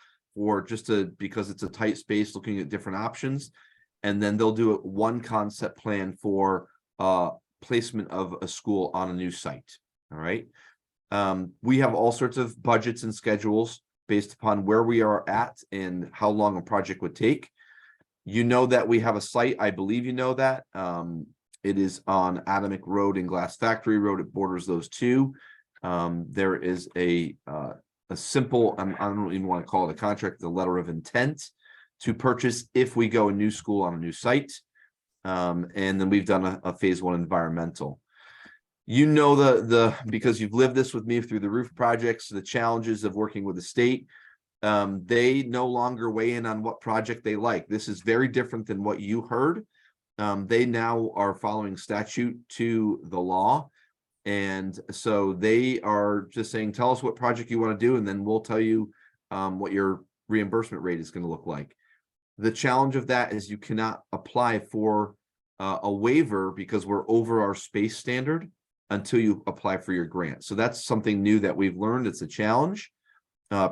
because it's a tight space, looking at different options. And then they'll do one concept plan for placement of a school on a new site. All right. We have all sorts of budgets and schedules based upon where we are at and how long a project would take. You know that we have a site. I believe you know that. It is on Atomic Road and Glass Factory Road. It borders those 2. There is a simple, I don't even want to call it a contract, the letter of intent to purchase if we go a new school on a new site. And then we've done a phase 1 environmental. You know, because you've lived this with me through the roof projects, the challenges of working with the state. They no longer weigh in on what project they like. This is very different than what you heard. They now are following statute to the law. And so they are just saying, tell us what project you want to do, and then we'll tell you what your reimbursement rate is going to look like. The challenge of that is you cannot apply for a waiver because we're over our space standard. until you apply for your grant. So that's something new that we've learned. It's a challenge.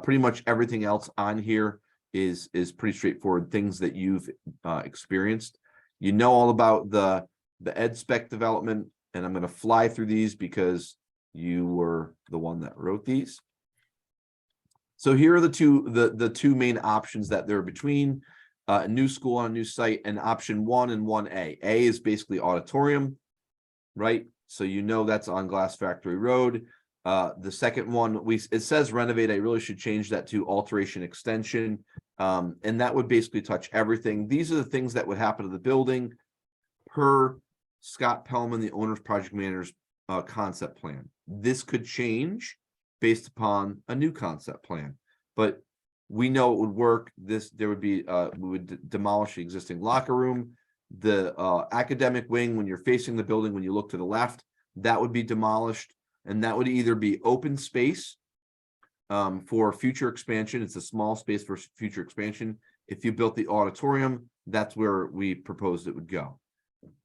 Pretty much everything else on here is pretty straightforward, things that you've experienced. You know all about the ed spec development, and I'm going to fly through these because you were the one that wrote these. So here are the two main options that they're between a new school on a new site, and option 1 and 1A. A is basically auditorium, right? So you know that's on Glass Factory Road. The second one, it says renovate. I really should change that to alteration extension. And that would basically touch everything. These are the things that would happen to the building per Scott Pellman, the owner's project manager's concept plan. This could change based upon a new concept plan, but we know it would work. There would be, we would demolish the existing locker room, the academic wing. When you're facing the building, when you look to the left, that would be demolished, and that would either be open space for future expansion. It's a small space for future expansion. If you built the auditorium, that's where we proposed it would go.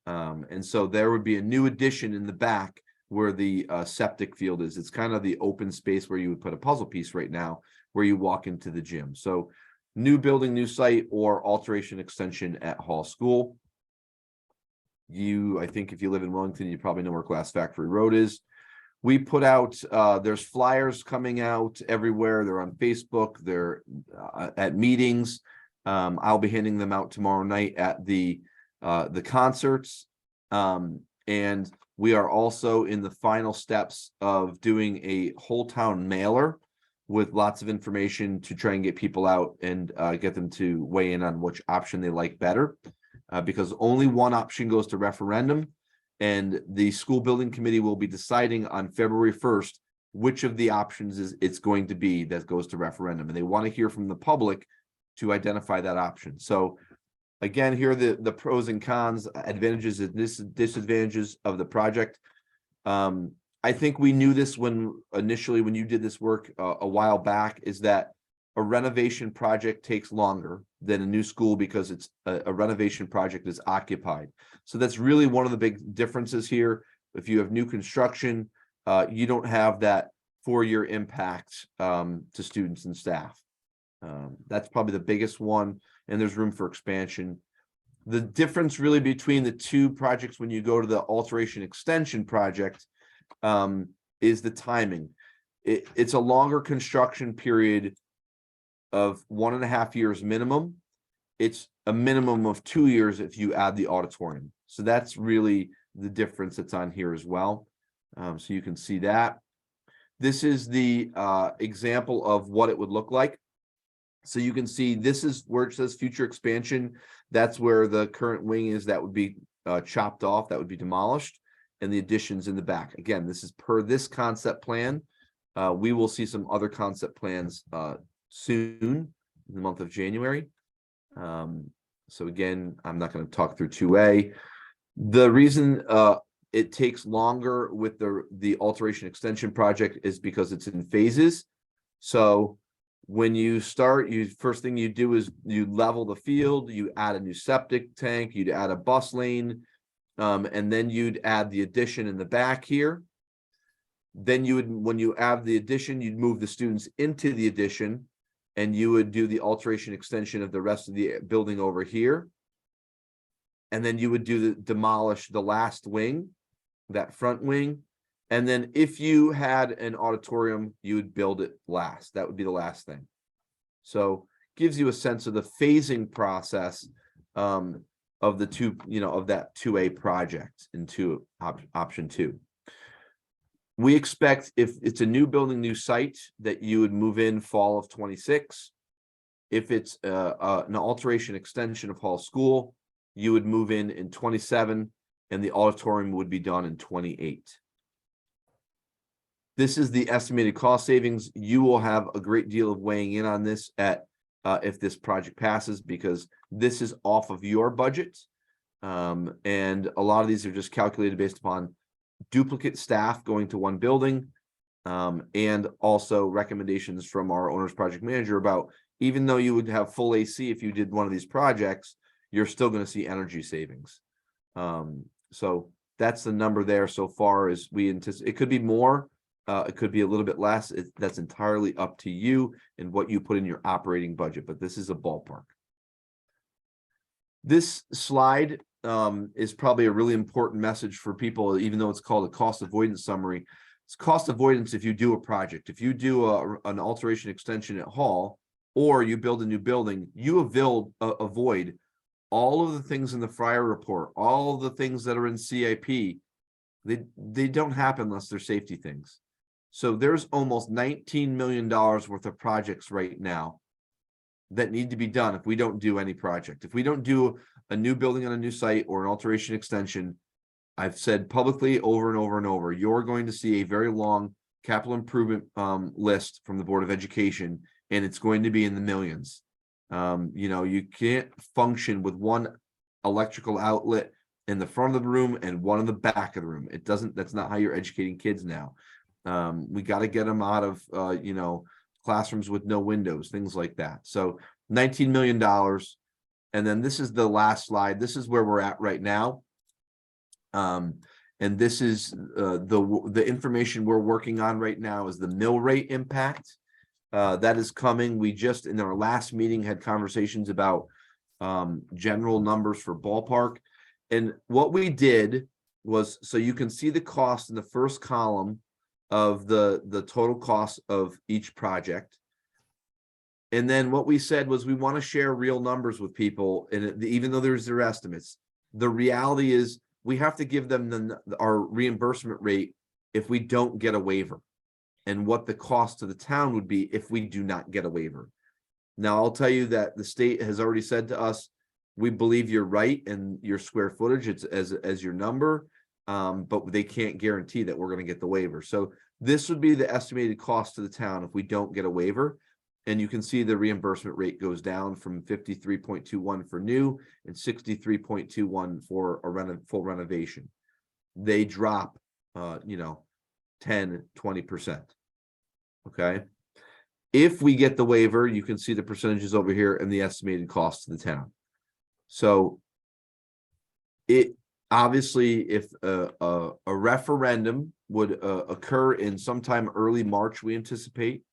And so there would be a new addition in the back where the septic field is. It's kind of the open space where you would put a puzzle piece right now, where you walk into the gym. So new building, new site, or alteration extension at Hall School. I think if you live in Willington, you probably know where Glass Factory Road is. We put out, there's flyers coming out everywhere. They're on Facebook. They're at meetings. I'll be handing them out tomorrow night at the concerts. And we are also in the final steps of doing a whole town mailer with lots of information to try and get people out and get them to weigh in on which option they like better, because only one option goes to referendum, and the school building committee will be deciding on February 1st which of the options it's going to be that goes to referendum, and they want to hear from the public to identify that option. So again, here are the pros and cons, advantages and disadvantages of the project. I think we knew this when you did this work a while back, is that a renovation project takes longer than a new school because it's a renovation project is occupied. So that's really one of the big differences here. If you have new construction, you don't have that 4-year impact to students and staff. That's probably the biggest one, and there's room for expansion. The difference really between the two projects when you go to the alteration extension project is the timing. It's a longer construction period of 1.5 years minimum. It's a minimum of 2 years if you add the auditorium. So that's really the difference that's on here as well. So you can see that. This is the example of what it would look like. So you can see this is where it says future expansion. That's where the current wing is. That would be chopped off. That would be demolished. And the additions in the back. Again, this is per this concept plan. We will see some other concept plans soon in the month of January. So again, I'm not going to talk through 2A. The reason it takes longer with the alteration extension project is because it's in phases. So when you start, first thing you do is you level the field, you add a new septic tank, you'd add a bus lane, and then you'd add the addition in the back here. Then when you add the addition, you'd move the students into the addition, and you would do the alteration extension of the rest of the building over here. And then you would demolish the last wing, that front wing. And then if you had an auditorium, you would build it last. That would be the last thing. So gives you a sense of the phasing process of the two, of that 2A project into option 2. We expect, if it's a new building, new site, that you would move in fall of 26. If it's an alteration extension of Hall School, you would move in 27, and the auditorium would be done in 28. This is the estimated cost savings. You will have a great deal of weighing in on this if this project passes, because this is off of your budget. And a lot of these are just calculated based upon duplicate staff going to one building, and also recommendations from our owner's project manager about, even though you would have full AC if you did one of these projects, you're still going to see energy savings. So that's the number there so far as we anticipate. It could be more, it could be a little bit less. That's entirely up to you and what you put in your operating budget, but this is a ballpark. This slide is probably a really important message for people, even though it's called a cost avoidance summary. It's cost avoidance if you do a project. If you do an alteration extension at Hall, or you build a new building, you avoid all of the things in the Fryer report, all of the things that are in CIP. They don't happen unless they're safety things. So there's almost $19 million worth of projects right now that need to be done if we don't do any project. If we don't do a new building on a new site or an alteration extension, I've said publicly over and over and over, you're going to see a very long capital improvement list from the Board of Education, and it's going to be in the millions. You know, you can't function with one electrical outlet in the front of the room and one in the back of the room. That's not how you're educating kids now. We got to get them out of, you know, classrooms with no windows, things like that. So $19 million. And then this is the last slide. This is where we're at right now. And this is the information we're working on right now is the mill rate impact. That is coming. We just in our last meeting had conversations about general numbers for ballpark. And what we did was, so you can see the cost in the first column of the total cost of each project. And then what we said was we want to share real numbers with people, and even though there's their estimates, the reality is we have to give them our reimbursement rate if we don't get a waiver, and what the cost to the town would be if we do not get a waiver. Now, I'll tell you that the state has already said to us, we believe you're right and your square footage it's as your number, but they can't guarantee that we're going to get the waiver. So this would be the estimated cost to the town if we don't get a waiver. And you can see the reimbursement rate goes down from 53.21 for new and 63.21 for a full renovation. They drop, you know, 10, 20%. Okay. If we get the waiver, you can see the percentages over here and the estimated cost to the town. So it obviously, if a referendum would occur in sometime early March, we anticipate.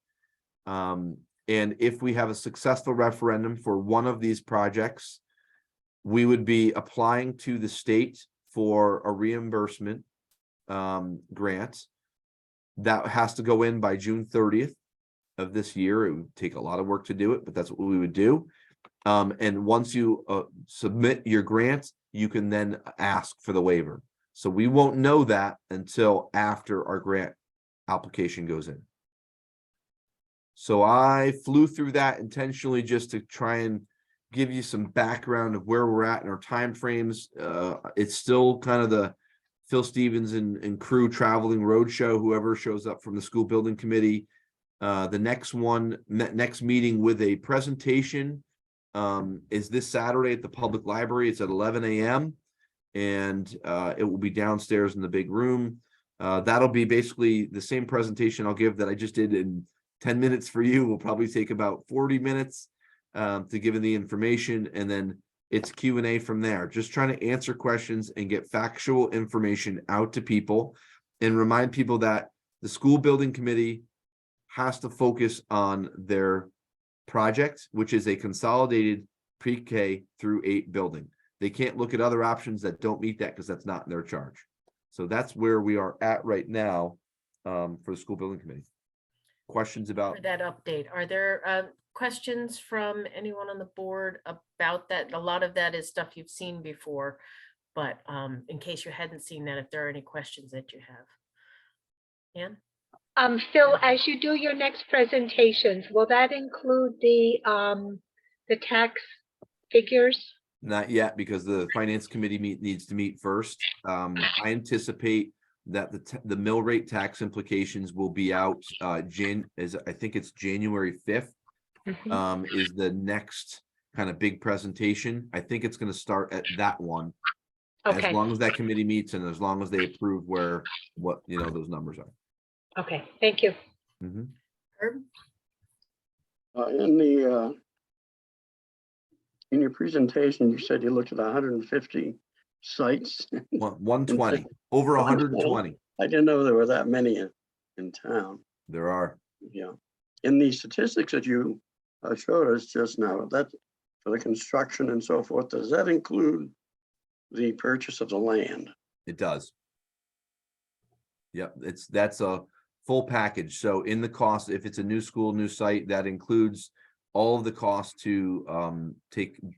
And if we have a successful referendum for one of these projects, we would be applying to the state for a reimbursement grant that has to go in by June 30th of this year. It would take a lot of work to do it, but that's what we would do. And once you submit your grant, you can then ask for the waiver. So we won't know that until after our grant application goes in. So I flew through that intentionally just to try and give you some background of where we're at in our timeframes. It's still kind of the Phil Stevens and crew traveling roadshow, whoever shows up from the school building committee. The next meeting with a presentation is this Saturday at the public library. It's at 11 a.m. and it will be downstairs in the big room. That'll be basically the same presentation I'll give that I just did in 10 minutes for you. Will probably take about 40 minutes to give the information, and then it's Q&A from there. Just trying to answer questions and get factual information out to people and remind people that the school building committee has to focus on their project, which is a consolidated pre-K through 8 building. They can't look at other options that don't meet that because that's not in their charge. So that's where we are at right now for the school building committee. Questions about For that update, are there questions from anyone on the board about that? A lot of that is stuff you've seen before, but in case you hadn't seen that, if there are any questions that you have. Ann? Phil, as you do your next presentations, will that include the tax figures? Not yet, because the finance committee needs to meet first. I anticipate that the mill rate tax implications will be out I think it's January 5th. Is the next kind of big presentation. I think it's going to start at that one. Okay. As long as that committee meets and as long as they approve what those numbers are. Okay, thank you. Mm-hmm. Herb? In your presentation, you said you looked at 150 sites. 120, over 120. I didn't know there were that many in town. There are. Yeah. In the statistics that you showed us just now, that for the construction and so forth, does that include the purchase of the land? It does. Yep, that's a full package. So in the cost, if it's a new school, new site, that includes all of the costs to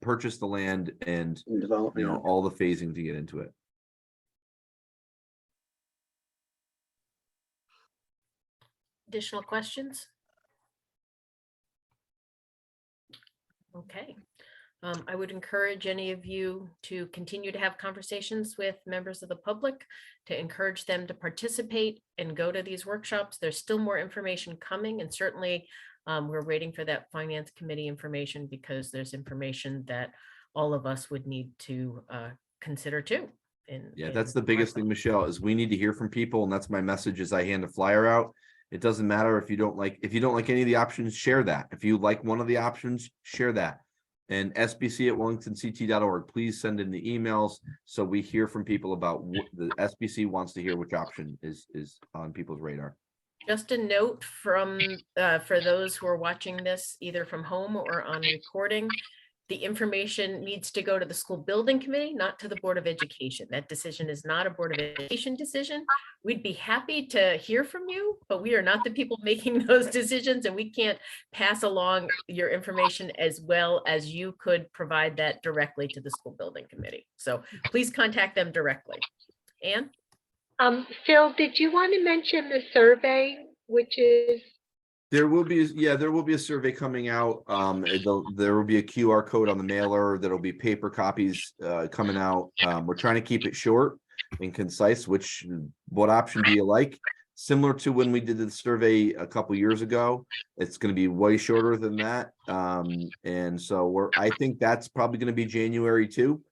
purchase the land and, In developing it? all the phasing to get into it. Additional questions? Okay. I would encourage any of you to continue to have conversations with members of the public, to encourage them to participate and go to these workshops. There's still more information coming, and certainly we're waiting for that finance committee information, because there's information that all of us would need to consider too. Yeah, that's the biggest thing, Michelle, is we need to hear from people, and that's my message as I hand a flyer out. It doesn't matter if you don't like any of the options, share that. If you like one of the options, share that. And sbc@willingtonct.org, please send in the emails so we hear from people about what the SBC wants to hear, which option is on people's radar. Just a note from for those who are watching this either from home or on recording, the information needs to go to the school building committee, not to the Board of Education. That decision is not a Board of Education decision. We'd be happy to hear from you, but we are not the people making those decisions, and we can't pass along your information as well as you could provide that directly to the school building committee. So please contact them directly. Anne? Phil, did you want to mention the survey, which is? There will be a survey coming out. There will be a QR code on the mailer. There'll be paper copies coming out. We're trying to keep it short and concise. What option do you like? Similar to when we did the survey a couple years ago, it's going to be way shorter than that. And so I think that's probably going to be January too,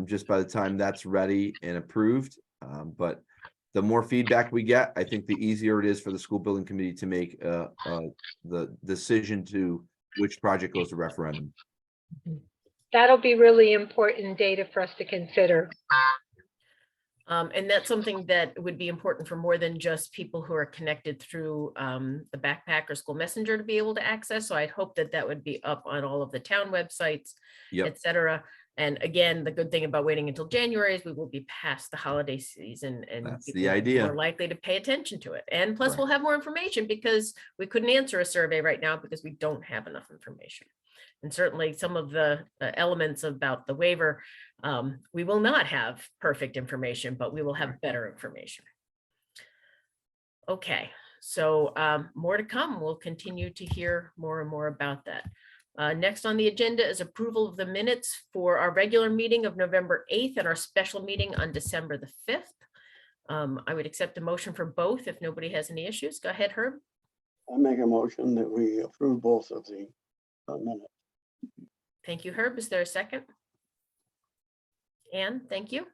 just by the time that's ready and approved. But the more feedback we get, I think the easier it is for the school building committee to make the decision to which project goes to referendum. That'll be really important data for us to consider. And that's something that would be important for more than just people who are connected through the Backpack or School Messenger to be able to access. So I'd hope that would be up on all of the town websites, et cetera. And again, the good thing about waiting until January is we will be past the holiday season, and That's people the will be idea. more likely to pay attention to it. And plus Right. we'll have more information, because we couldn't answer a survey right now because we don't have enough information. And certainly some of the elements about the waiver, we will not have perfect information, but we will have better information. Okay, so more to come. We'll continue to hear more and more about that. Next on the agenda is approval of the minutes for our regular meeting of November 8th and our special meeting on December the 5th. I would accept a motion for both if nobody has any issues. Go ahead, Herb. I make a motion that we approve both of the minutes. Thank you, Herb. Is there a second? Anne, thank you.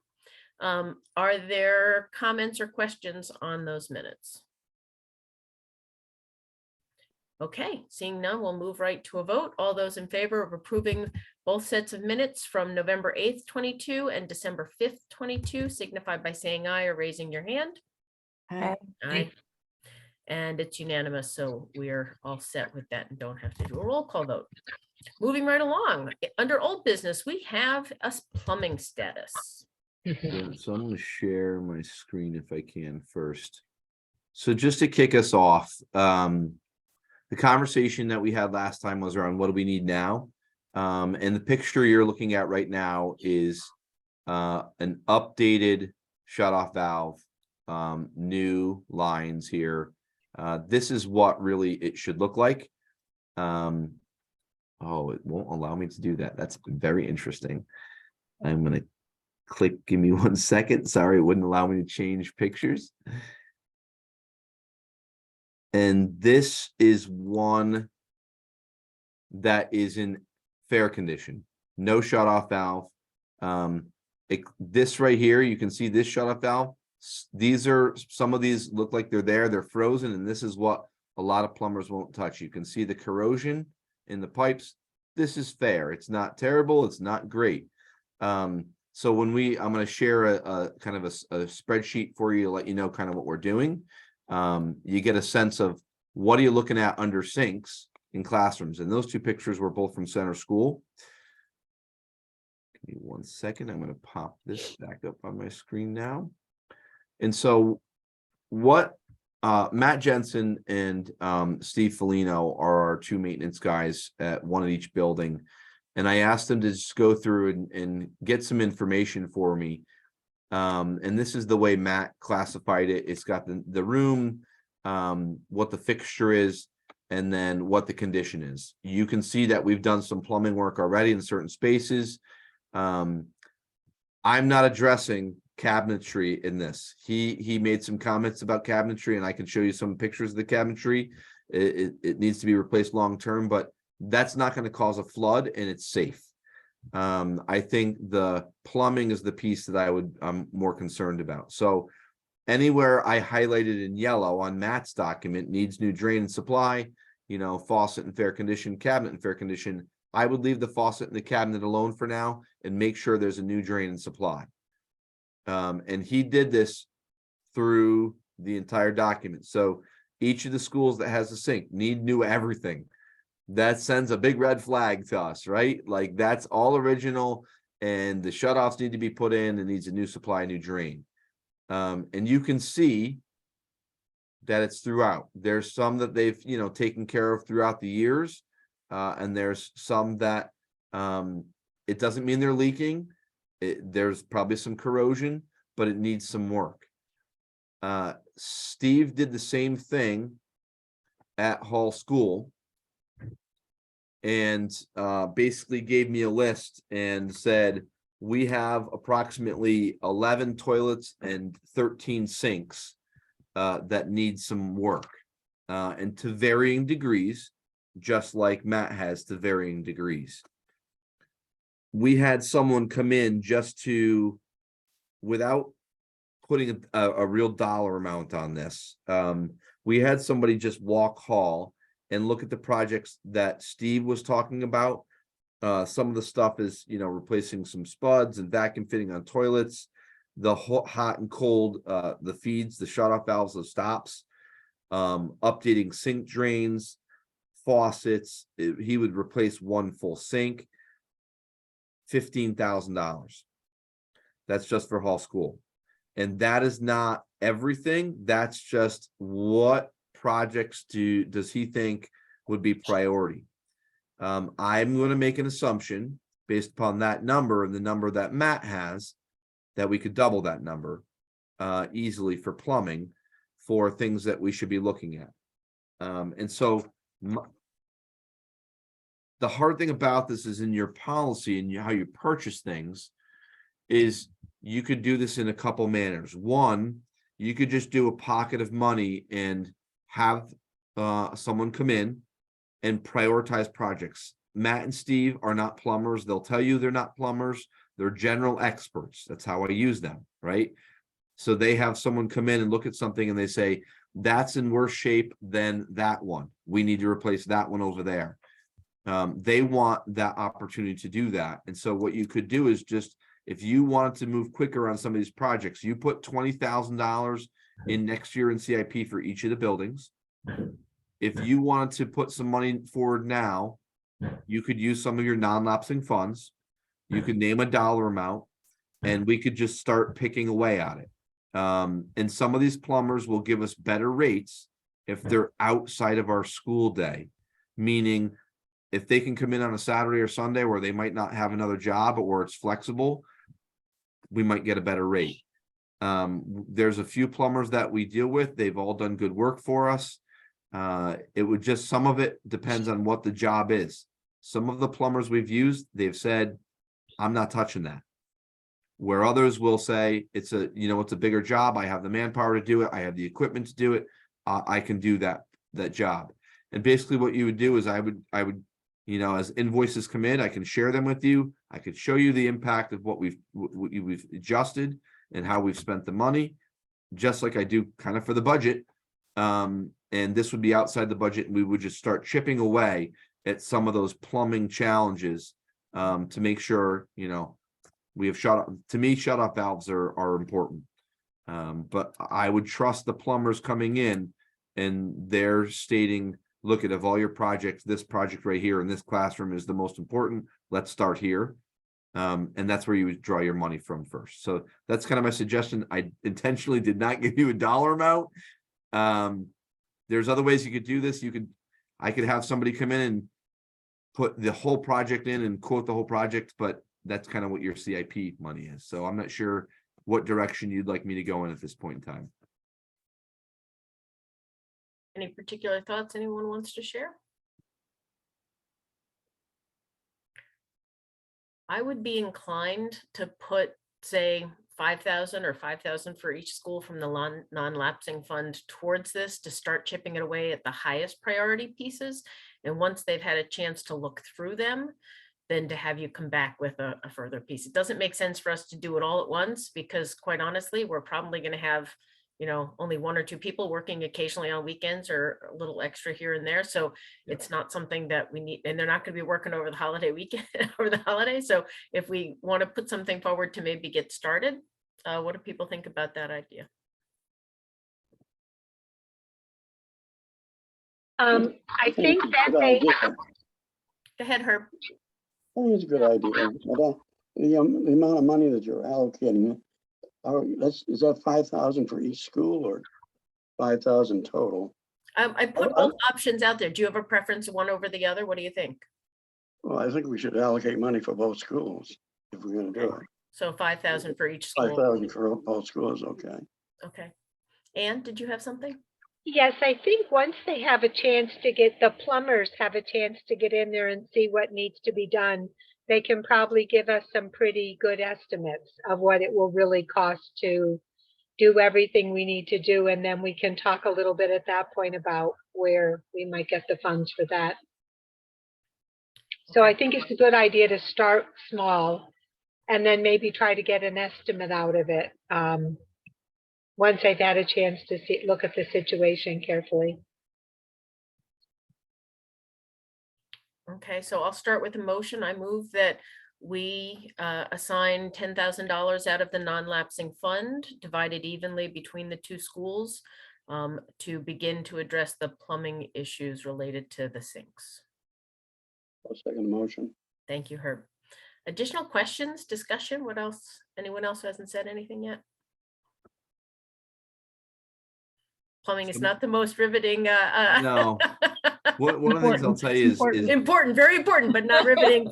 Are there comments or questions on those minutes? Okay, seeing none, we'll move right to a vote. All those in favor of approving both sets of minutes from November 8th, 22 and December 5th, 22 signify by saying aye or raising your hand. Aye. Aye. And it's unanimous, so we're all set with that and don't have to do a roll call vote. Moving right along, under old business, we have a plumbing status. So I'm going to share my screen if I can first. So just to kick us off, the conversation that we had last time was around what do we need now? And the picture you're looking at right now is an updated shutoff valve, new lines here. This is what really it should look like. Oh, it won't allow me to do that. That's very interesting. I'm going to click, give me 1 second. Sorry, it wouldn't allow me to change pictures. And this is one that is in fair condition, no shutoff valve. This right here, you can see this shutoff valve. Some of these look like they're frozen, and this is what a lot of plumbers won't touch. You can see the corrosion in the pipes. This is fair. It's not terrible. It's not great. So when I'm going to share a kind of a spreadsheet for you to let you know kind of what we're doing. You get a sense of what are you looking at under sinks in classrooms, and those two pictures were both from center school. Give me 1 second. I'm going to pop this back up on my screen now. And so what Matt Jensen and Steve Felino are our two maintenance guys at one at each building. And I asked them to just go through and get some information for me. And this is the way Matt classified it. It's got the room, what the fixture is, and then what the condition is. You can see that we've done some plumbing work already in certain spaces. I'm not addressing cabinetry in this. He made some comments about cabinetry, and I can show you some pictures of the cabinetry. It needs to be replaced long term, but that's not going to cause a flood, and it's safe. I think the plumbing is the piece that I'm more concerned about. So anywhere I highlighted in yellow on Matt's document needs new drain and supply, faucet in fair condition, cabinet in fair condition. I would leave the faucet and the cabinet alone for now and make sure there's a new drain and supply. And he did this through the entire document. So each of the schools that has a sink need new everything. That sends a big red flag to us, right? Like that's all original, and the shutoffs need to be put in, and needs a new supply, new drain. And you can see that it's throughout. There's some that they've, taken care of throughout the years. And there's some that it doesn't mean they're leaking. There's probably some corrosion, but it needs some work. Steve did the same thing at Hall School, and basically gave me a list and said, we have approximately 11 toilets and 13 sinks that need some work, and to varying degrees, just like Matt has to varying degrees. We had someone come in just to, without putting a real dollar amount on this, we had somebody just walk Hall and look at the projects that Steve was talking about. Some of the stuff is, replacing some spuds and vacuum fitting on toilets, the hot and cold, the feeds, the shut-off valves, the stops, updating sink drains, faucets. He would replace one full sink, $15,000. That's just for Hall School. And that is not everything. That's just what projects does he think would be priority. I'm going to make an assumption based upon that number and the number that Matt has, that we could double that number easily for plumbing, for things that we should be looking at. And so the hard thing about this is in your policy and how you purchase things is you could do this in a couple manners. One, you could just do a pocket of money and have someone come in and prioritize projects. Matt and Steve are not plumbers. They'll tell you they're not plumbers. They're general experts. That's how I use them, right? So they have someone come in and look at something and they say, that's in worse shape than that one. We need to replace that one over there. They want that opportunity to do that. And so what you could do is just, if you wanted to move quicker on some of these projects, you put $20,000 in next year in CIP for each of the buildings. If you wanted to put some money forward now, you could use some of your non-lapsing funds. You could name a dollar amount, and we could just start picking away at it. And some of these plumbers will give us better rates if they're outside of our school day, meaning if they can come in on a Saturday or Sunday where they might not have another job or it's flexible, we might get a better rate. There's a few plumbers that we deal with. They've all done good work for us. It would just, some of it depends on what the job is. Some of the plumbers we've used, they've said, I'm not touching that. Where others will say, it's a bigger job. I have the manpower to do it. I have the equipment to do it. I can do that job. And basically what you would do is I would, as invoices come in, I can share them with you. I could show you the impact of what we've adjusted and how we've spent the money, just like I do kind of for the budget. And this would be outside the budget, and we would just start chipping away at some of those plumbing challenges to make sure, we have to me, shut off valves are important. But I would trust the plumbers coming in and they're stating, look at of all your projects, this project right here in this classroom is the most important. Let's start here. And that's where you would draw your money from first. So that's kind of my suggestion. I intentionally did not give you a dollar amount. There's other ways you could do this. I could have somebody come in and put the whole project in and quote the whole project, but that's kind of what your CIP money is. So I'm not sure what direction you'd like me to go in at this point in time. Any particular thoughts anyone wants to share? I would be inclined to put, say, 5,000 or 5,000 for each school from the non-lapsing fund towards this to start chipping it away at the highest priority pieces. And once they've had a chance to look through them, then to have you come back with a further piece. It doesn't make sense for us to do it all at once because quite honestly, we're probably going to have, only 1 or 2 people working occasionally on weekends or a little extra here and there. So it's not something that we need, and they're not going to be working over the holiday weekend over the holiday. So if we want to put something forward to maybe get started, what do people think about that idea? I think that they, Go ahead, Herb. I think it's a good idea, but the amount of money that you're allocating, is that 5,000 for each school or 5,000 total? I put both options out there. Do you have a preference one over the other? What do you think? Well, I think we should allocate money for both schools if we're going to do it. So 5,000 for each school. 5,000 for both schools, okay. Okay. Anne, did you have something? yes, I think once they have a chance to the plumbers have a chance to get in there and see what needs to be done, they can probably give us some pretty good estimates of what it will really cost to do everything we need to do. And then we can talk a little bit at that point about where we might get the funds for that. So I think it's a good idea to start small and then maybe try to get an estimate out of it once they've had a chance to look at the situation carefully. Okay, so I'll start with a motion. I move that we assign $10,000 out of the non-lapsing fund, divided evenly between the 2 schools, to begin to address the plumbing issues related to the sinks. I'll second the motion. Thank you, Herb. Additional questions, discussion? What else? Anyone else who hasn't said anything yet? Plumbing is not the most riveting. No. One of the things I'll tell you is important, very important, but not riveting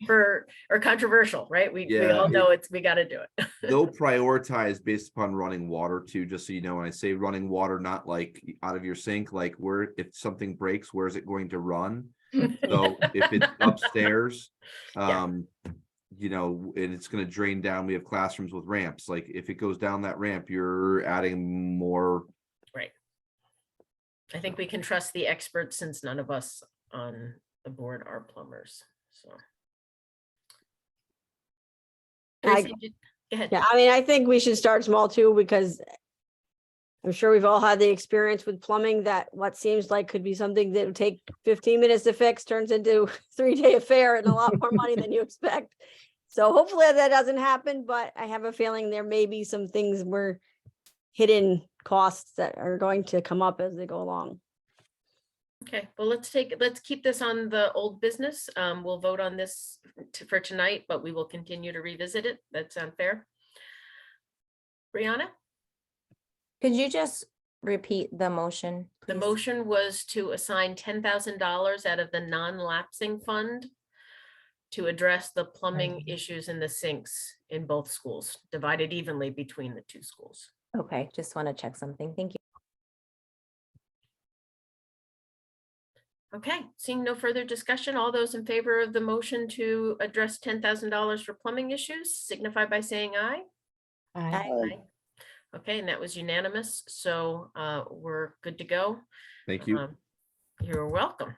or controversial, right? We all know we got to do it. They'll prioritize based upon running water too, just so you know. When I say running water, not like out of your sink, like where if something breaks, where is it going to run? So if it's upstairs, and it's going to drain down. We have classrooms with ramps. Like if it goes down that ramp, you're adding more. Right. I think we can trust the experts since none of us on the board are plumbers. So. Go ahead. Yeah, I mean, I think we should start small too, because I'm sure we've all had the experience with plumbing that what seems like could be something that would take 15 minutes to fix turns into a 3-day affair and a lot more money than you expect. So hopefully that doesn't happen, but I have a feeling there may be some things where hidden costs that are going to come up as they go along. Okay, well, let's keep this on the old business. We'll vote on this for tonight, but we will continue to revisit it. That sound fair? Brianna? Could you just repeat the motion? The please? motion was to assign $10,000 out of the non-lapsing fund to address the plumbing issues in the sinks in both schools, divided evenly between the 2 schools. Okay, just want to check something. Thank you. Okay, seeing no further discussion, all those in favor of the motion to address $10,000 for plumbing issues signify by saying aye. Aye. Okay, and that was unanimous, so we're good to go. Thank you. You're welcome.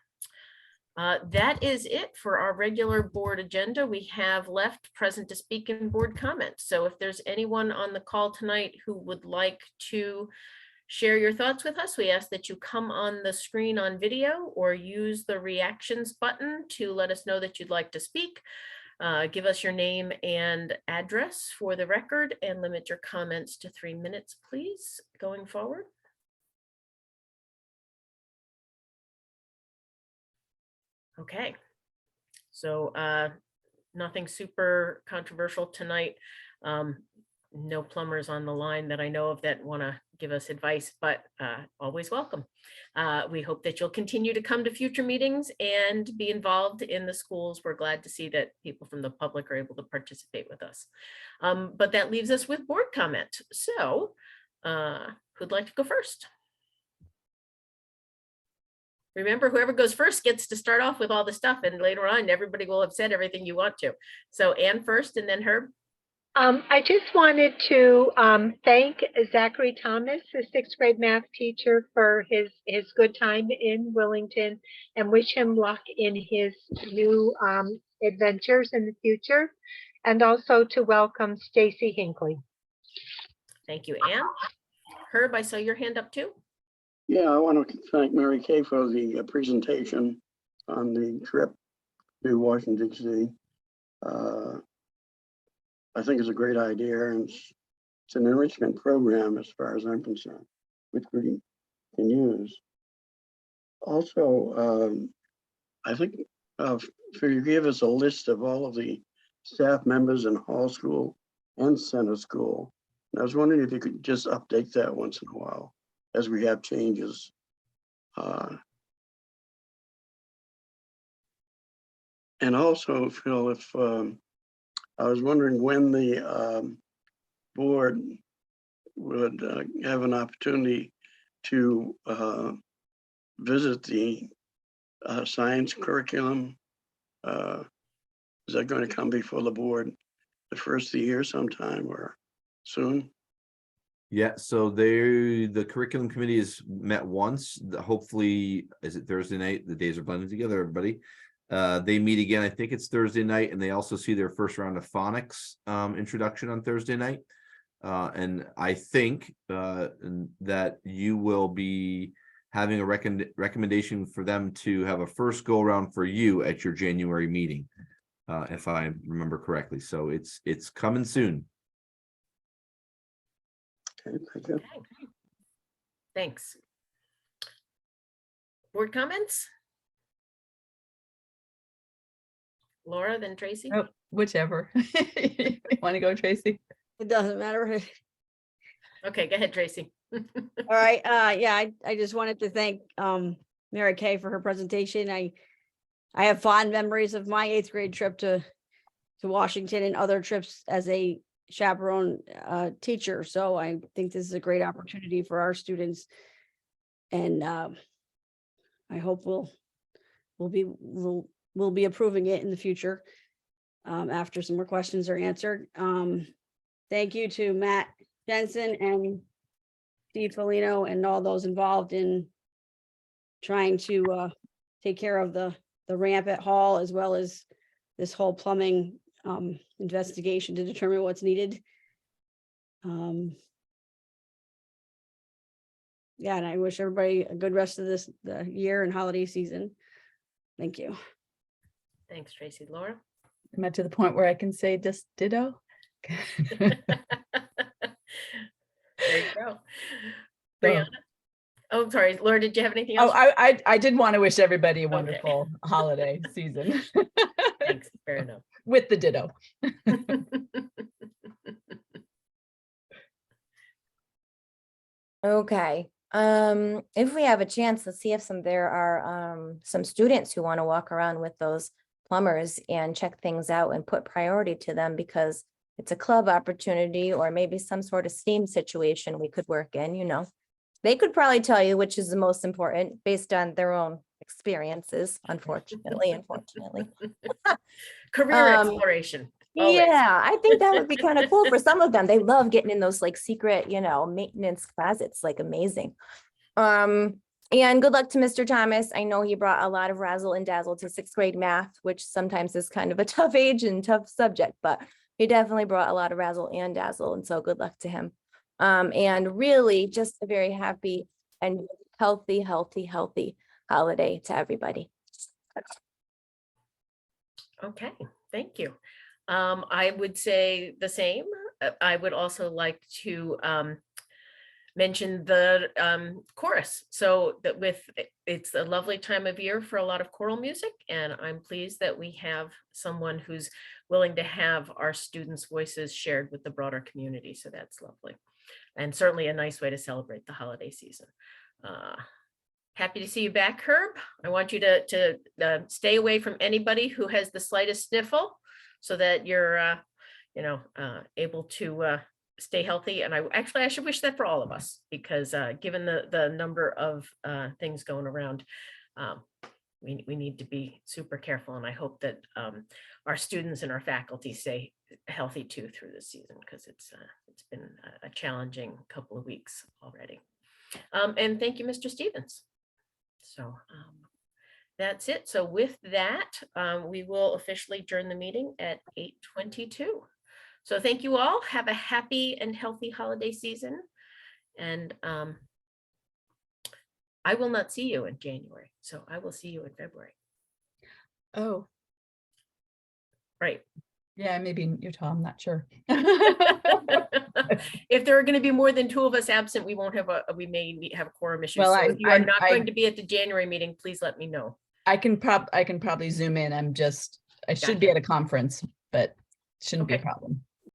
That is it for our regular board agenda. We have left present to speak in board comments. So if there's anyone on the call tonight who would like to share your thoughts with us, we ask that you come on the screen on video or use the reactions button to let us know that you'd like to speak. Give us your name and address for the record and limit your comments to 3 minutes, please, going forward. Okay, so nothing super controversial tonight. No plumbers on the line that I know of that want to give us advice, but always welcome. We hope that you'll continue to come to future meetings and be involved in the schools. We're glad to see that people from the public are able to participate with us. But that leaves us with board comment. So who'd like to go first? Remember, whoever goes first gets to start off with all the stuff, and later on, everybody will have said everything you want to. So Anne first, and then Herb. I just wanted to thank Zachary Thomas, the 6th grade math teacher, for his good time in Willington, and wish him luck in his new adventures in the future, and also to welcome Stacy Hinckley. Thank you, Anne. Herb, I saw your hand up too. Yeah, I want to thank Mary Kay for the presentation on the trip to Washington, D.C. I think it's a great idea, and it's an enrichment program as far as I'm concerned, which we can use. Also, I think if you give us a list of all of the staff members in Hall School and Center School, and I was wondering if you could just update that once in a while as we have changes. And also, Phil, if I was wondering when the board would have an opportunity to visit the science curriculum. Is that going to come before the board the first of the year sometime or soon? Yeah, so the curriculum committee has met once. Hopefully, is it Thursday night? The days are blending together, everybody. They meet again, I think it's Thursday night, and they also see their first round of phonics introduction on Thursday night. And I think that you will be having a recommendation for them to have a first go around for you at your January meeting, if I remember correctly. So it's coming soon. Okay, thank you. Okay. Thanks. Board comments? Laura, then Tracy. Oh, whichever. Want to go, Tracy? It doesn't matter. Okay, go ahead, Tracy. All right, yeah, I just wanted to thank Mary Kay for her presentation. I have fond memories of my 8th grade trip to Washington and other trips as a chaperone teacher. So I think this is a great opportunity for our students. And I hope we'll be approving it in the future after some more questions are answered. Thank you to Matt Jensen and Steve Foligno and all those involved in trying to take care of the ramp at Hall, as well as this whole plumbing investigation to determine what's needed. Yeah, and I wish everybody a good rest of the year and holiday season. Thank you. Thanks, Tracy. Laura. I'm at to the point where I can say just ditto. There you go. Brianna. Oh, I'm sorry, Laura, did you have anything else? Oh, I did want to wish everybody a wonderful holiday season. Thanks, fair enough. With the ditto. Okay, if we have a chance, let's see if there are some students who want to walk around with those plumbers and check things out and put priority to them, because it's a club opportunity or maybe some sort of STEAM situation we could work in, you know. They could probably tell you which is the most important based on their own experiences, unfortunately. Career exploration. Always. Yeah, I think that would be kind of cool for some of them. They love getting in those like secret, you know, maintenance closets, like amazing. And good luck to Mr. Thomas. I know he brought a lot of razzle and dazzle to 6th grade math, which sometimes is kind of a tough age and tough subject, but he definitely brought a lot of razzle and dazzle. And so good luck to him. And really just a very happy and healthy holiday to everybody. Okay, Thank you. I would say the same. I would also like to mention the chorus. So that it's a lovely time of year for a lot of choral music, and I'm pleased that we have someone who's willing to have our students' voices shared with the broader community. So that's lovely. And certainly a nice way to celebrate the holiday season. Happy to see you back, Herb. I want you to stay away from anybody who has the slightest sniffle so that you're, able to stay healthy. And I should wish that for all of us, because given the number of things going around, we need to be super careful. And I hope that our students and our faculty stay healthy too through this season, because it's been a challenging couple of weeks already. And thank you, Mr. Stevens. So that's it. So with that, we will officially adjourn the meeting at 8:22. So thank you all. Have a happy and healthy holiday season. And I will not see you in January. So I will see you in February. Oh, Right. yeah, maybe in Utah, I'm not sure. If there are going to be more than 2 of us absent, we may have a quorum issue. Well, So if you are I- not I- going to be at the January meeting, please let me know. I can probably Zoom in. I should be Gotcha. at a conference, but shouldn't be a Okay. problem.